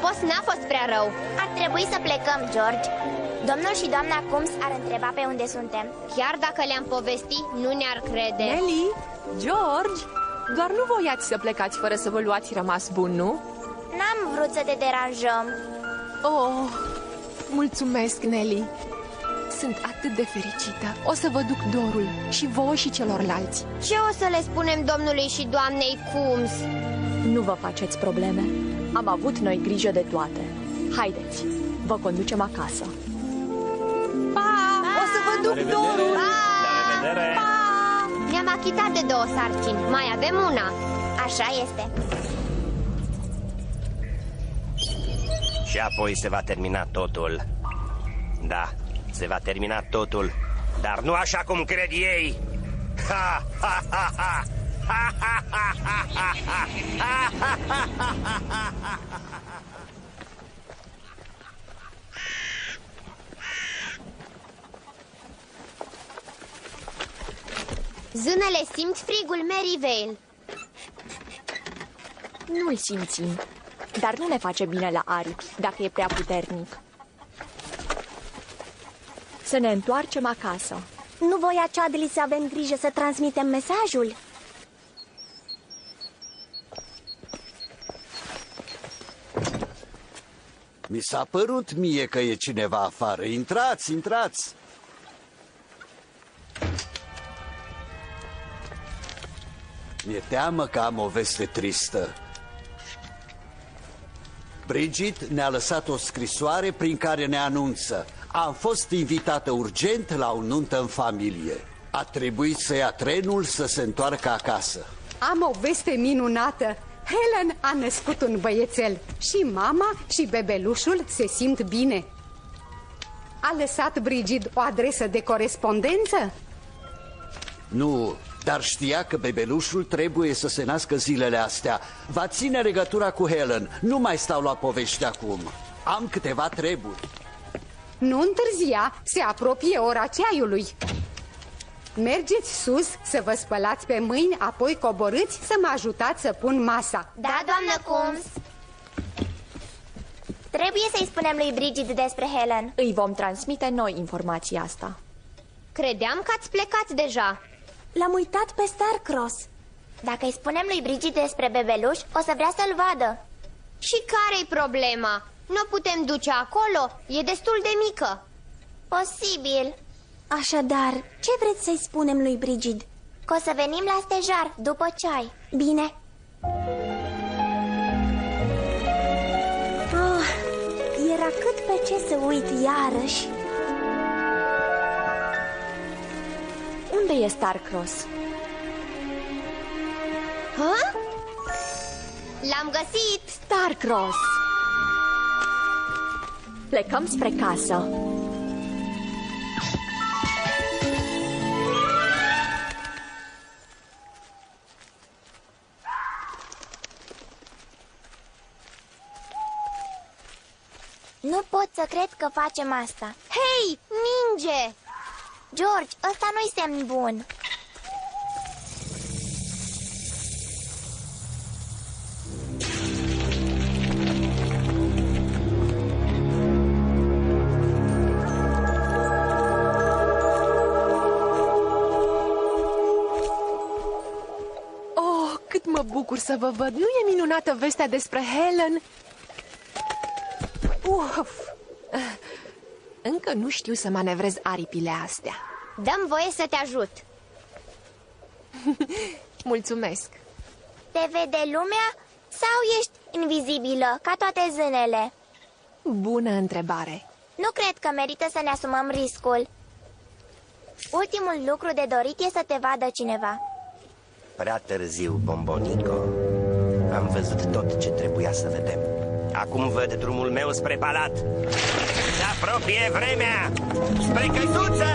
S3: adăpost n-a fost prea rău.
S4: Ar trebui să plecăm, George. Domnul și doamna Coombs ar întreba pe unde suntem.
S3: Chiar dacă le-am povestit, nu ne-ar crede.
S6: Nelly, George, doar nu voiați să plecați fără să vă luați rămas bun, nu?
S4: N-am vrut să te deranjăm.
S6: Oh, mulțumesc, Nelly. Sunt atât de fericită. O să vă duc dorul și vouă și celorlalți.
S3: Ce o să le spunem domnului și doamnei Coombs?
S11: Nu vă faceți probleme. Am avut noi grijă de toate. Haideți, vă conducem acasă.
S3: Pa! O să vă duc dorul!
S8: La revedere!
S3: Pa! Ne-am achitat de 2 sarcini. Mai avem una.
S4: Așa este.
S7: Și apoi se va termina totul. Da, se va termina totul, dar nu așa cum cred ei. Ha, ha, ha, ha. Ha, ha, ha, ha, ha, ha. Ha, ha, ha, ha, ha, ha.
S3: Zânele simt frigul Maryvale.
S11: Nu-l simțim, dar nu ne face bine la aripi dacă e prea puternic. Să ne întoarcem acasă.
S9: Nu voia Chadley să avem grijă să transmitem mesajul?
S5: Mi s-a părut mie că e cineva afară. Intrați, intrați! Mi-e teamă că am o veste tristă. Bridget ne-a lăsat o scrisoare prin care ne anunță: am fost invitată urgent la o nuntă în familie. A trebuit să ia trenul să se întoarcă acasă.
S2: Am o veste minunată. Helen a născut un băiețel și mama și bebelușul se simt bine. A lăsat Bridget o adresă de corespondență?
S5: Nu, dar știa că bebelușul trebuie să se nască zilele astea. Va ține legătura cu Helen. Nu mai stau la povești acum. Am câteva treburi.
S2: Nu întârzia, se apropie ora ceaiului. Mergeți sus să vă spălați pe mâini, apoi coborâți să mă ajutați să pun masa.
S4: Da, doamnă Coombs. Trebuie să-i spunem lui Bridget despre Helen.
S11: Îi vom transmite noi informația asta.
S3: Credeam că ați plecat deja.
S9: L-am uitat pe Starcross.
S4: Dacă îi spunem lui Bridget despre bebeluș, o să vrea să-l vadă.
S3: Și care-i problema? Nu o putem duce acolo? E destul de mică.
S4: Posibil.
S9: Așadar, ce vreți să-i spunem lui Bridget?
S4: Că o să venim la stejar, după ceai.
S9: Bine. Oh, era cât pe ce să uit iarăși.
S11: Unde e Starcross?
S3: Ha? L-am găsit!
S11: Starcross! Plecăm spre casă.
S4: Nu pot să cred că facem asta.
S3: Hei, ninge!
S4: George, ăsta nu-i semn bun.
S6: Oh, cât mă bucur să vă văd! Nu e minunată vestea despre Helen? Uf! Încă nu știu să manevrez aripile astea.
S3: Dăm voie să te ajut.
S6: Mulțumesc.
S4: Te vede lumea sau ești invizibilă, ca toate zânele?
S6: Bună întrebare.
S4: Nu cred că merită să ne asumăm riscul. Ultimul lucru de dorit e să te vadă cineva.
S7: Prea târziu, Bombonico. Am văzut tot ce trebuia să vedem. Acum văd drumul meu spre palat. Se apropie vremea! Spre căsuță!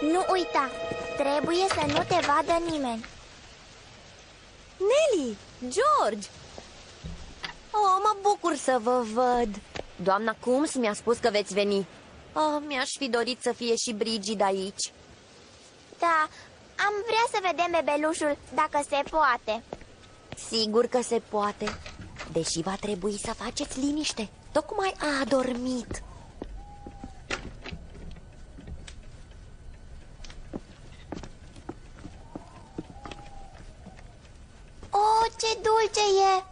S4: Nu uita, trebuie să nu te vadă nimeni.
S12: Nelly, George! Oh, mă bucur să vă văd. Doamna Coombs mi-a spus că veți veni. Mi-aș fi dorit să fie și Brigid aici.
S4: Da, am vrea să vedem bebelușul, dacă se poate.
S12: Sigur că se poate. Deși va trebui să faceți liniște. Tocmai a adormit.
S4: Oh, ce dulce e!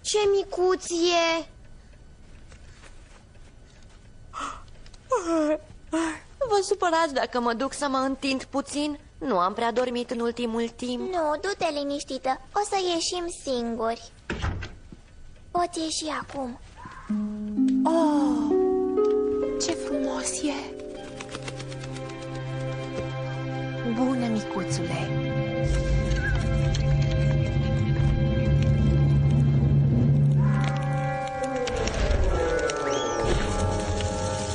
S12: Ce micuț e! Vă supărați dacă mă duc să mă întind puțin? Nu am prea dormit în ultimul timp.
S4: Nu, du-te liniștită, o să ieșim singuri. Poți ieși acum.
S6: Oh, ce frumos e! Bună, micuțule!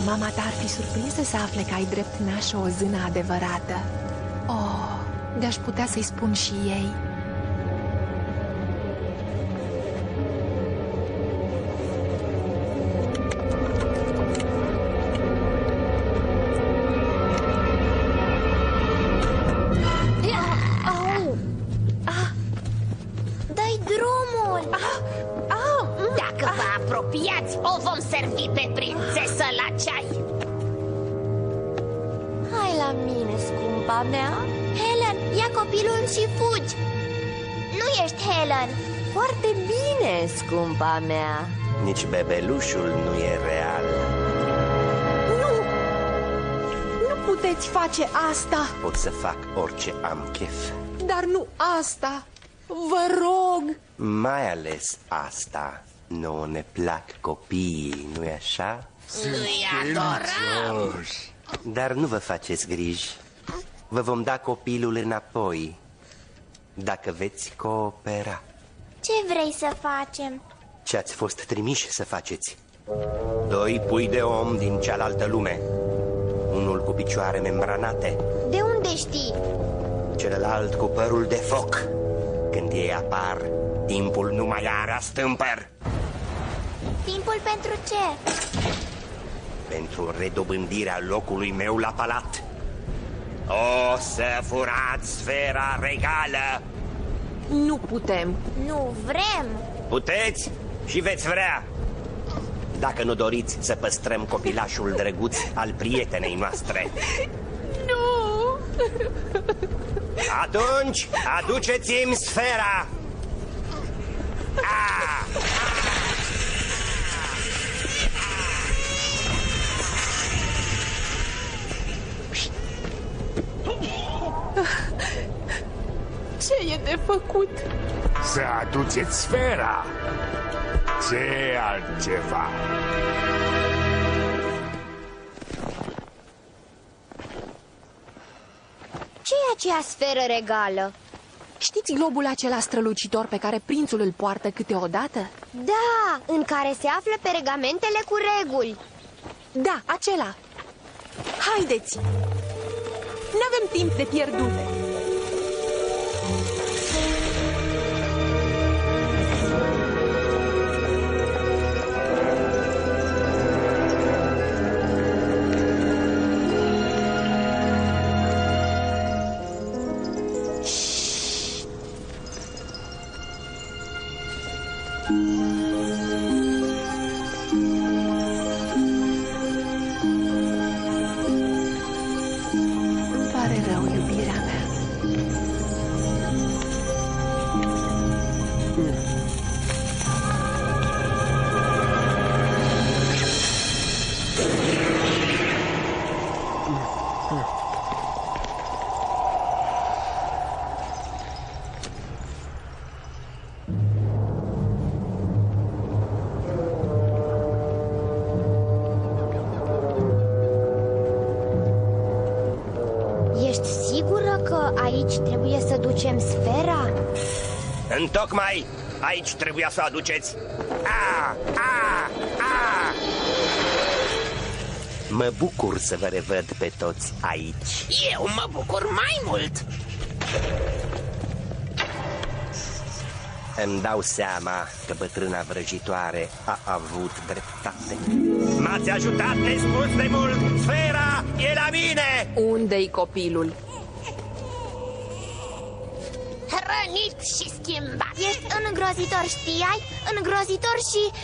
S6: Mama ta-ar fi surprinsă să afle că ai drept nașă o zână adevărată. Oh, de-aș putea să-i spun și ei.
S4: Dă-i drumul!
S14: Dacă vă apropiați, o vom servi pe prințesă la ceai.
S12: Hai la mine, scumpa mea.
S4: Helen, ia copilul și fugi! Nu ești Helen!
S12: Foarte bine, scumpa mea.
S7: Nici bebelușul nu e real.
S6: Nu puteți face asta!
S7: Pot să fac orice am chef.
S6: Dar nu asta! Vă rog!
S7: Mai ales asta. Nouă ne plac copiii, nu-i așa?
S14: Îi adorăm!
S7: Dar nu vă faceți griji. Vă vom da copilul înapoi, dacă veți coopera.
S4: Ce vrei să facem?
S7: Ce ați fost trimiși să faceți? 2 pui de om din cealaltă lume. Unul cu picioare membranate.
S4: De unde știi?
S7: Celălalt cu părul de foc. Când ei apar, timpul nu mai are astâmpăr.
S4: Timpul pentru ce?
S7: Pentru redobândirea locului meu la palat. O să furați sfera regală.
S6: Nu putem.
S4: Nu vrem.
S7: Puteți și veți vrea. Dacă nu doriți să păstrăm copilașul drăguț al prietenei noastre.
S6: Nu!
S7: Atunci, aduceți-mi sfera!
S6: Ce e de făcut?
S13: Să aduceți sfera. Ce altceva?
S12: Ce e aceea sferă regală?
S6: Știți globul acela strălucitor pe care prințul îl poartă câteodată?
S3: Da, în care se află pergamentele cu reguli.
S6: Da, acela. Haideți! N-avem timp de pierdut.
S3: Aici trebuie să ducem sfera?
S7: Întocmai aici trebuia să o aduceți. Mă bucur să vă revăd pe toți aici.
S14: Eu mă bucur mai mult.
S7: Îmi dau seama că bătrâna vrăjitoare a avut dreptate. M-ați ajutat nespus de mult! Sfera e la mine!
S6: Unde-i copilul?
S4: Rănit și schimbat. Ești îngrozitor, știai? Îngrozitor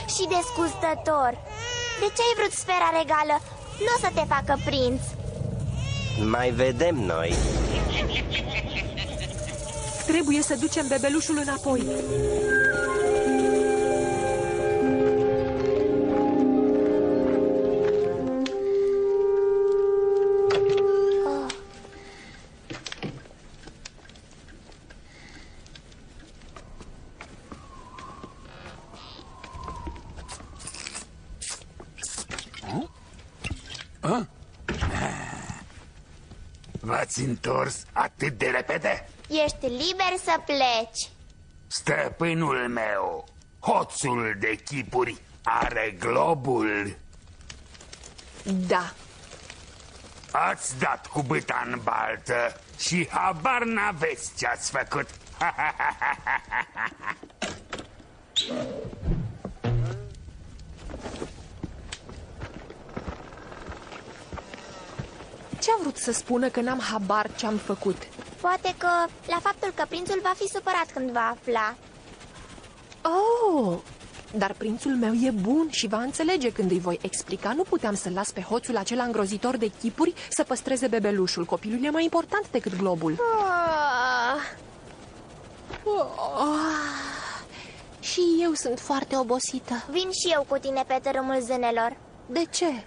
S4: și desgustător. De ce ai vrut sfera regală? Nu o să te facă prinț.
S7: Mai vedem noi.
S6: Trebuie să ducem bebelușul înapoi.
S13: V-ați întors atât de repede?
S4: Ești liber să pleci.
S13: Stăpânul meu, hoțul de chipuri, are globul?
S6: Da.
S13: Ați dat cu bâta în baltă și habar n-aveți ce-ați făcut.
S6: Ce-a vrut să spună că n-am habar ce-am făcut?
S4: Poate că la faptul că prințul va fi supărat când va afla.
S6: Oh, dar prințul meu e bun și va înțelege când îi voi explica. Nu puteam să las pe hoțul acela îngrozitor de chipuri să păstreze bebelușul. Copilul e mai important decât globul. Și eu sunt foarte obosită.
S4: Vin și eu cu tine pe tărâmul zânelor.
S6: De ce?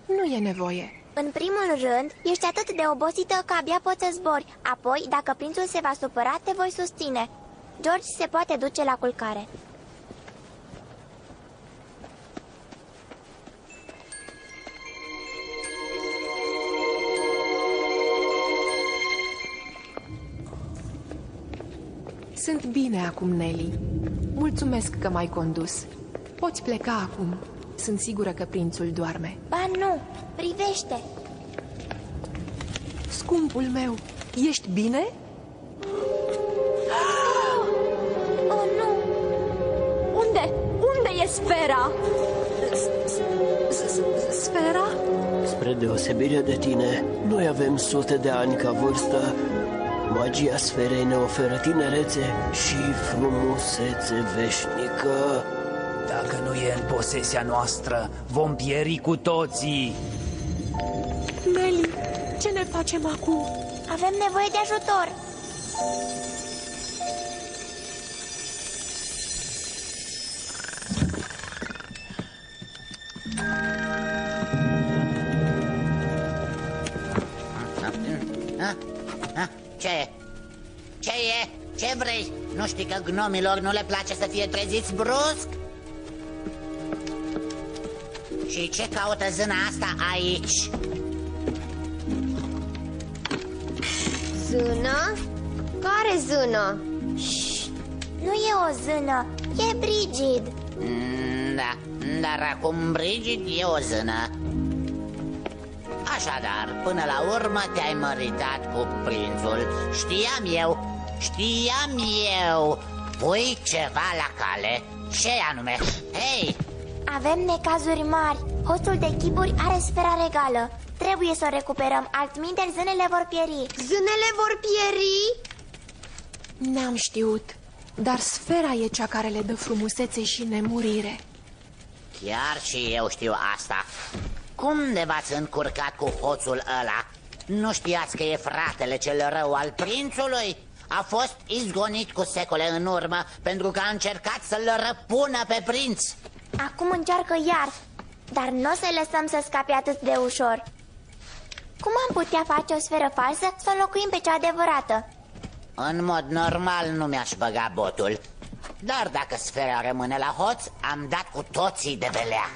S6: Nu e nevoie.
S4: În primul rând, ești atât de obosită că abia poți să zbori. Apoi, dacă prințul se va supăra, te voi susține. George se poate duce la culcare.
S6: Sunt bine acum, Nelly. Mulțumesc că m-ai condus. Poți pleca acum. Sunt sigură că prințul doarme.
S4: Ba nu, privește.
S6: Scumpul meu, ești bine?
S4: Oh, nu!
S11: Unde e sfera?
S6: Sfera?
S10: Spre deosebire de tine, noi avem sute de ani ca vârstă. Magia sferei ne oferă tinerețe și frumusețe veșnică.
S8: Dacă nu e în posesia noastră, vom pieri cu toții.
S6: Nelly, ce ne facem acum?
S4: Avem nevoie de ajutor.
S1: Ce e? Ce e? Ce vrei? Nu știi că gnomilor nu le place să fie treziți brusc? Și ce caută zâna asta aici?
S3: Zână? Care zână?
S4: Nu e o zână, e Brigid.
S1: Da, dar acum Brigid e o zână. Așadar, până la urmă te-ai măritat cu prințul. Știam eu. Pui ceva la cale. Ce anume? Hei!
S4: Avem necazuri mari. Hoțul de chipuri are sfera regală. Trebuie să o recuperăm, altminteri zânele vor pieri.
S3: Zânele vor pieri?
S6: N-am știut, dar sfera e cea care le dă frumusețe și nemurire.
S1: Chiar și eu știu asta. Cum de v-ați încurcat cu hoțul ăla? Nu știați că e fratele cel rău al prințului? A fost izgonit cu secole în urmă pentru că a încercat să-l răpună pe prinț.
S4: Acum încearcă iar, dar nu o să-i lăsăm să scape atât de ușor. Cum am putea face o sferă falsă să înlocuim pe cea adevărată?
S1: În mod normal nu mi-aș băga botul. Dar dacă sfera rămâne la hoț, am dat cu toții de belea.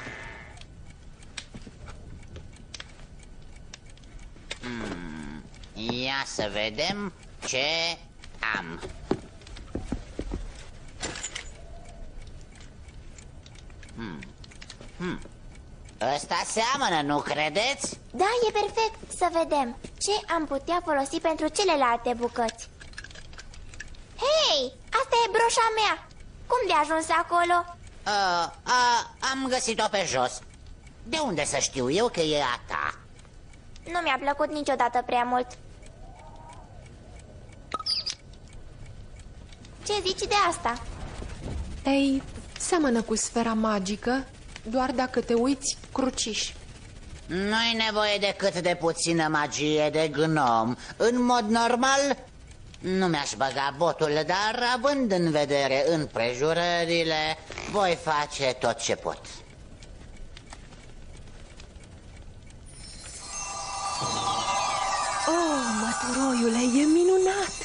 S1: Ia să vedem ce am. Ăsta seamănă, nu credeți?
S4: Da, e perfect. Să vedem ce am putea folosi pentru celelalte bucăți. Hei, asta e broșa mea. Cum de ajuns acolo?
S1: Am găsit-o pe jos. De unde să știu eu că e a ta?
S4: Nu mi-a plăcut niciodată prea mult. Ce zici de asta?
S6: Ei, seamănă cu sfera magică, doar dacă te uiți cruciș.
S1: Nu-i nevoie decât de puțină magie de gnom. În mod normal, nu mi-aș băga botul, dar având în vedere împrejurările, voi face tot ce pot.
S6: Oh, măturoiule, e minunat!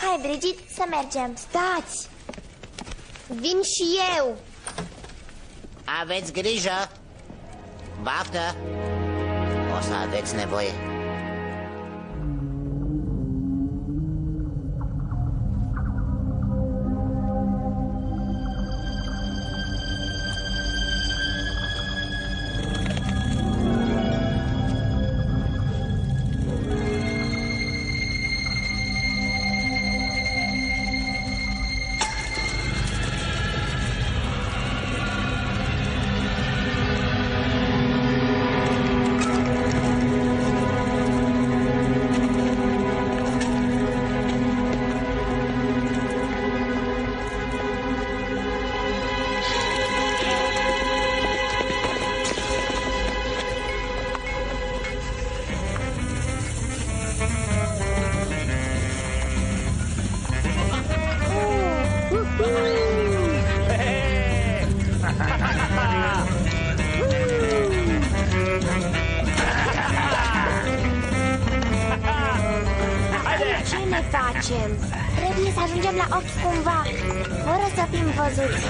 S4: Hai, Brigid, să mergem.
S3: Stați! Vin și eu!
S1: Aveți grijă! Baftă! O să aveți nevoie.
S4: Trebuie să ajungem la ochi cumva, fără să fim văzuți.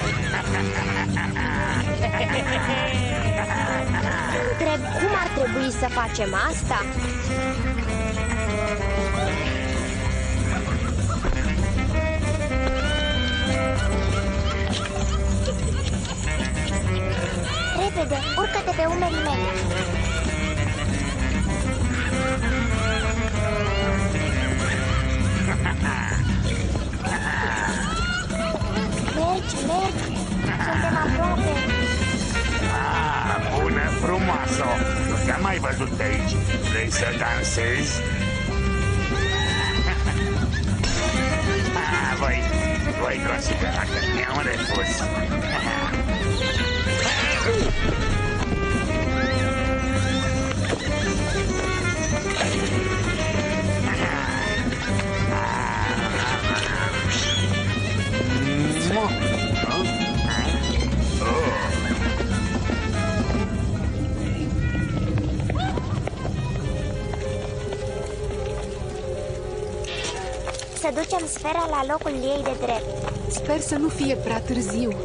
S3: Întreb cum ar trebui să facem asta?
S4: Repede, urcă-te pe umerii mei. Mergi, suntem aproape.
S13: Bună, frumoasă! Nu te-am mai văzut pe aici. Vrei să dansezi? Voi considera că mi-am refuz.
S4: Să ducem sfera la locul ei de drept.
S6: Sper să nu fie prea târziu.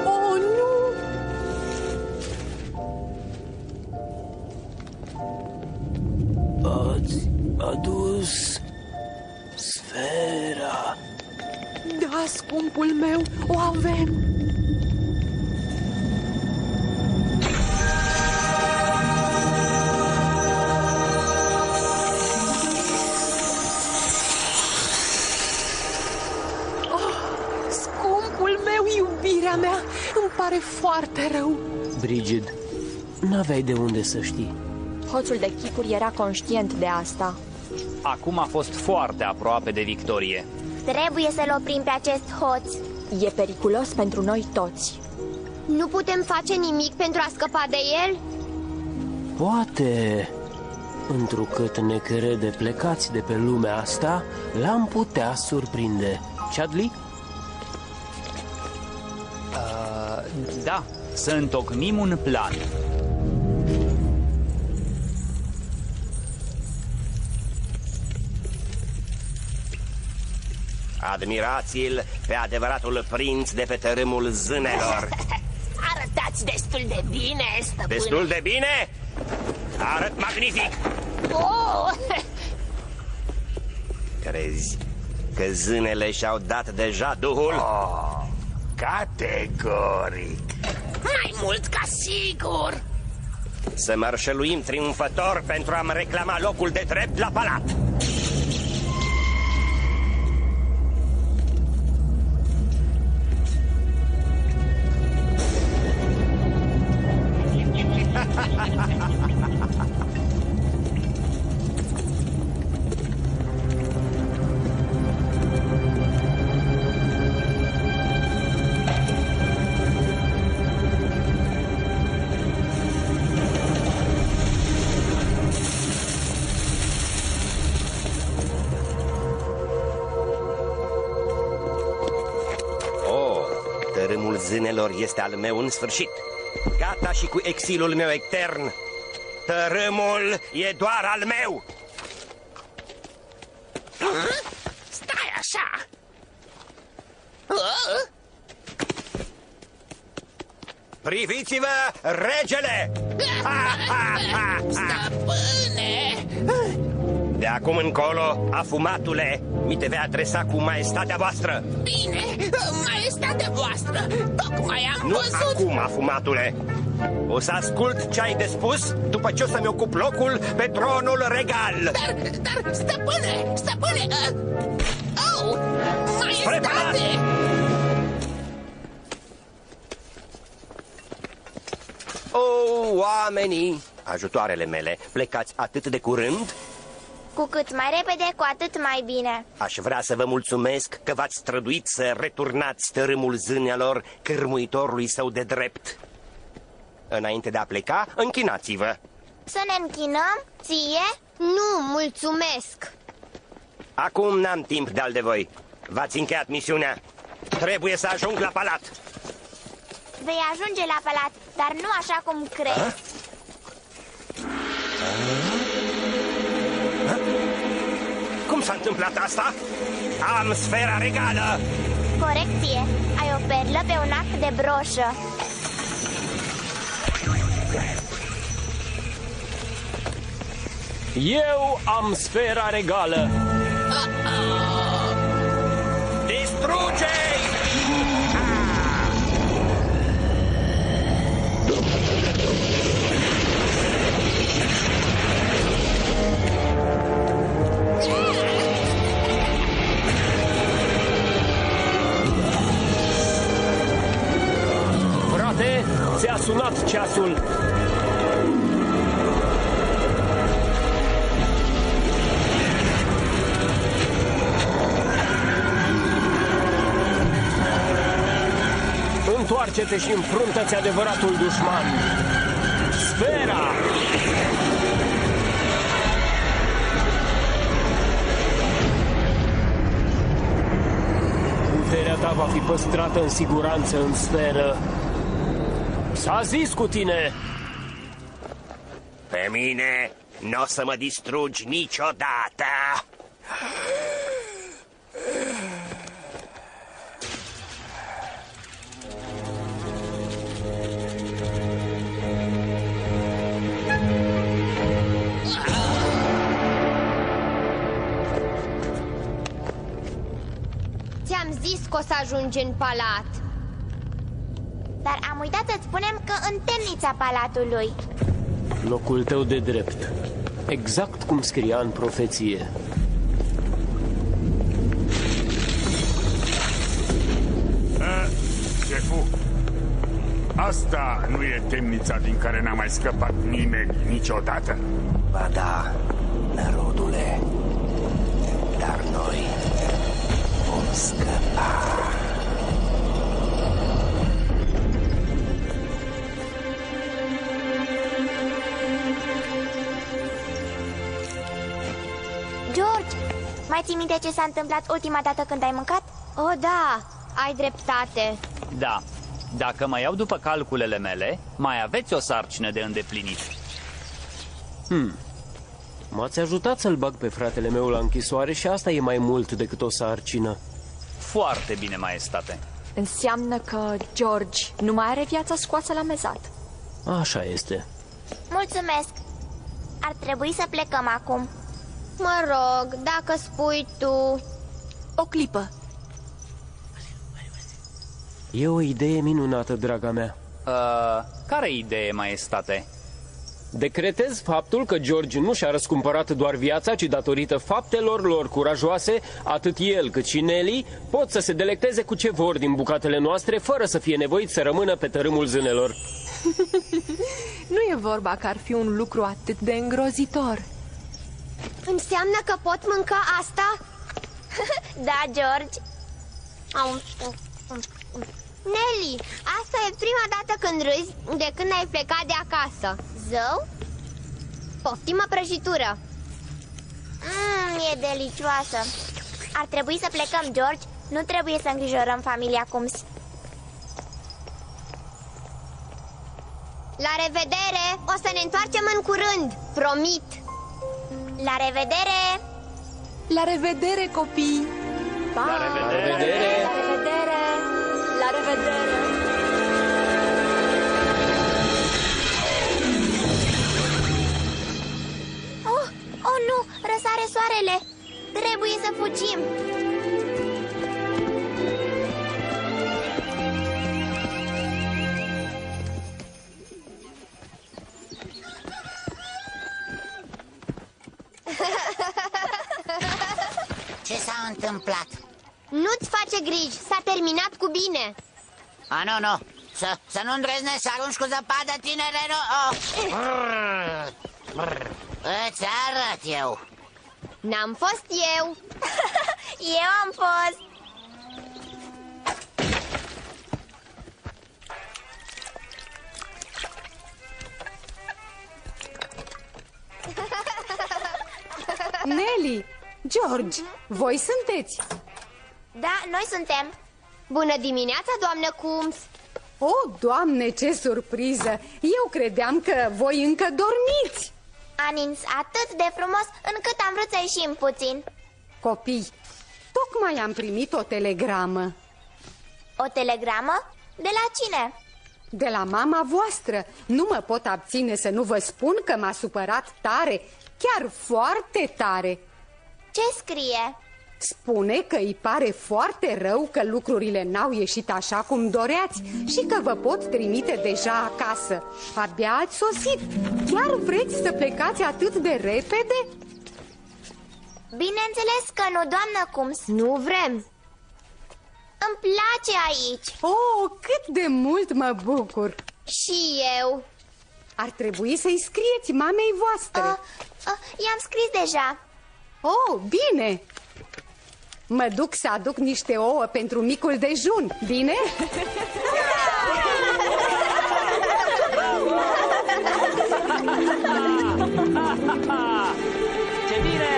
S6: Oh, nu!
S10: Ați adus sfera.
S6: Da, scumpul meu, o avem. Iubirea mea, îmi pare foarte rău.
S10: Brigid, n-aveai de unde să știi.
S11: Hoțul de chipuri era conștient de asta.
S8: Acum a fost foarte aproape de victorie.
S4: Trebuie să-l oprim pe acest hoț.
S11: E periculos pentru noi toți.
S3: Nu putem face nimic pentru a scăpa de el?
S10: Poate, întrucât ne crede plecați de pe lumea asta, l-am putea surprinde. Chadley?
S8: Da, să întocmim un plan.
S7: Admirați-l pe adevăratul prinț de pe tărâmul zânelor.
S14: Arătați destul de bine, stăpâne.
S7: Destul de bine? Arăt magnific.
S14: Oh!
S7: Crezi că zânele și-au dat deja duhul?
S13: Categoric.
S14: Mai mult ca sigur.
S7: Să mărșăluim triumfător pentru a-mi reclama locul de drept la palat. Tărâmul zânelor este al meu în sfârșit. Gata și cu exilul meu etern. Tărâmul e doar al meu.
S14: Stai așa.
S7: Priviți-vă, regele!
S14: Stăpâne!
S7: De acum încolo, afumatule, mi te vei adresa cu maestatea voastră.
S14: Bine, maestatea voastră, tocmai am
S7: Nu
S14: văzut...
S7: acum, afumatule. O să ascult ce ai de spus după ce o să-mi ocup locul pe tronul regal.
S14: Dar, stăpâne, oh,
S7: Spre palat!
S14: maestate!
S7: O, oamenii, ajutoarele mele, plecați atât de curând?
S4: Cu cât mai repede, cu atât mai bine.
S7: Aș vrea să vă mulțumesc că v-ați străduit să returnați tărâmul zânelor cârmuitorului său de drept. Înainte de a pleca, închinați-vă.
S4: Să ne închinăm? Ție?
S3: Nu, mulțumesc.
S7: Acum n-am timp de-al de voi. V-ați încheiat misiunea. Trebuie să ajung la palat.
S4: Vei ajunge la palat, dar nu așa cum crezi.
S7: Cum s-a întâmplat asta? Am sfera regală!
S4: Corecție, ai o perlă pe un act de broșă.
S10: Eu am sfera regală.
S7: Distruge-i!
S10: Frate, ți-a sunat ceasul. Întoarce-te și înfruntă-ți adevăratul dușman. Sfera! Puterea ta va fi păstrată în siguranță în sferă. S-a zis cu tine!
S7: Pe mine n-o să mă distrugi niciodată!
S3: Ți-am zis că o să ajungi în palat.
S4: Dar am uitat să-ți spunem că în temnița palatului.
S10: Locul tău de drept. Exact cum scria în profeție.
S13: Șefu, asta nu e temnița din care n-a mai scăpat nimeni niciodată?
S7: Ba da, nerodule, dar noi vom scăpa.
S4: George, mai ții minte ce s-a întâmplat ultima dată când ai mâncat?
S3: Oh, da, ai dreptate.
S8: Da, dacă mă iau după calculele mele, mai aveți o sarcină de îndeplinit.
S10: M-ați ajutat să-l bag pe fratele meu la închisoare și asta e mai mult decât o sarcină.
S8: Foarte bine, maestate.
S11: Înseamnă că George nu mai are viața scoasă la mezat.
S10: Așa este.
S4: Mulțumesc. Ar trebui să plecăm acum.
S3: Mă rog, dacă spui tu.
S11: O clipă.
S10: E o idee minunată, draga mea.
S8: Care idee, maestate?
S10: Decretez faptul că George nu și-a răscumpărat doar viața, ci datorită faptelor lor curajoase, atât el cât și Nelly pot să se delecteze cu ce vor din bucatele noastre, fără să fie nevoiți să rămână pe tărâmul zânelor.
S6: Nu e vorba că ar fi un lucru atât de îngrozitor.
S3: Înseamnă că pot mânca asta?
S4: Da, George.
S3: Nelly, asta e prima dată când râzi de când ai plecat de acasă.
S4: Zău?
S3: Poftim o prăjitură.
S4: E delicioasă. Ar trebui să plecăm, George. Nu trebuie să îngrijorăm familia Coombs.
S3: La revedere! O să ne întoarcem în curând, promit.
S4: La revedere!
S6: La revedere, copii!
S10: Pa! La revedere! La revedere!
S11: La revedere! La revedere!
S4: Oh, nu! Răsare soarele! Trebuie să fugim!
S1: Ce s-a întâmplat?
S3: Nu-ți face griji, s-a terminat cu bine.
S1: Nu. Să nu îndrăznești să arunci cu zăpadă, tinere, nu! Îți arăt eu.
S3: N-am fost eu.
S4: Eu am fost.
S2: Nelly, George, voi sunteți?
S4: Da, noi suntem.
S3: Bună dimineața, doamnă Coombs.
S2: Doamne, ce surpriză! Eu credeam că voi încă dormiți.
S4: A nins atât de frumos încât am vrut să ieșim puțin.
S2: Copii, tocmai am primit o telegramă.
S4: O telegramă? De la cine?
S2: De la mama voastră. Nu mă pot abține să nu vă spun că m-a supărat tare, chiar foarte tare.
S4: Ce scrie?
S2: Spune că îi pare foarte rău că lucrurile n-au ieșit așa cum doreați și că vă pot trimite deja acasă. Abia ați sosit. Chiar vreți să plecați atât de repede?
S4: Bineînțeles că nu, doamnă Coombs.
S3: Nu vrem.
S4: Îmi place aici.
S2: Cât de mult mă bucur.
S3: Și eu.
S2: Ar trebui să-i scrieți mamei voastre.
S4: I-am scris deja.
S2: Bine. Mă duc să aduc niște ouă pentru micul dejun, bine?
S8: Ce bine!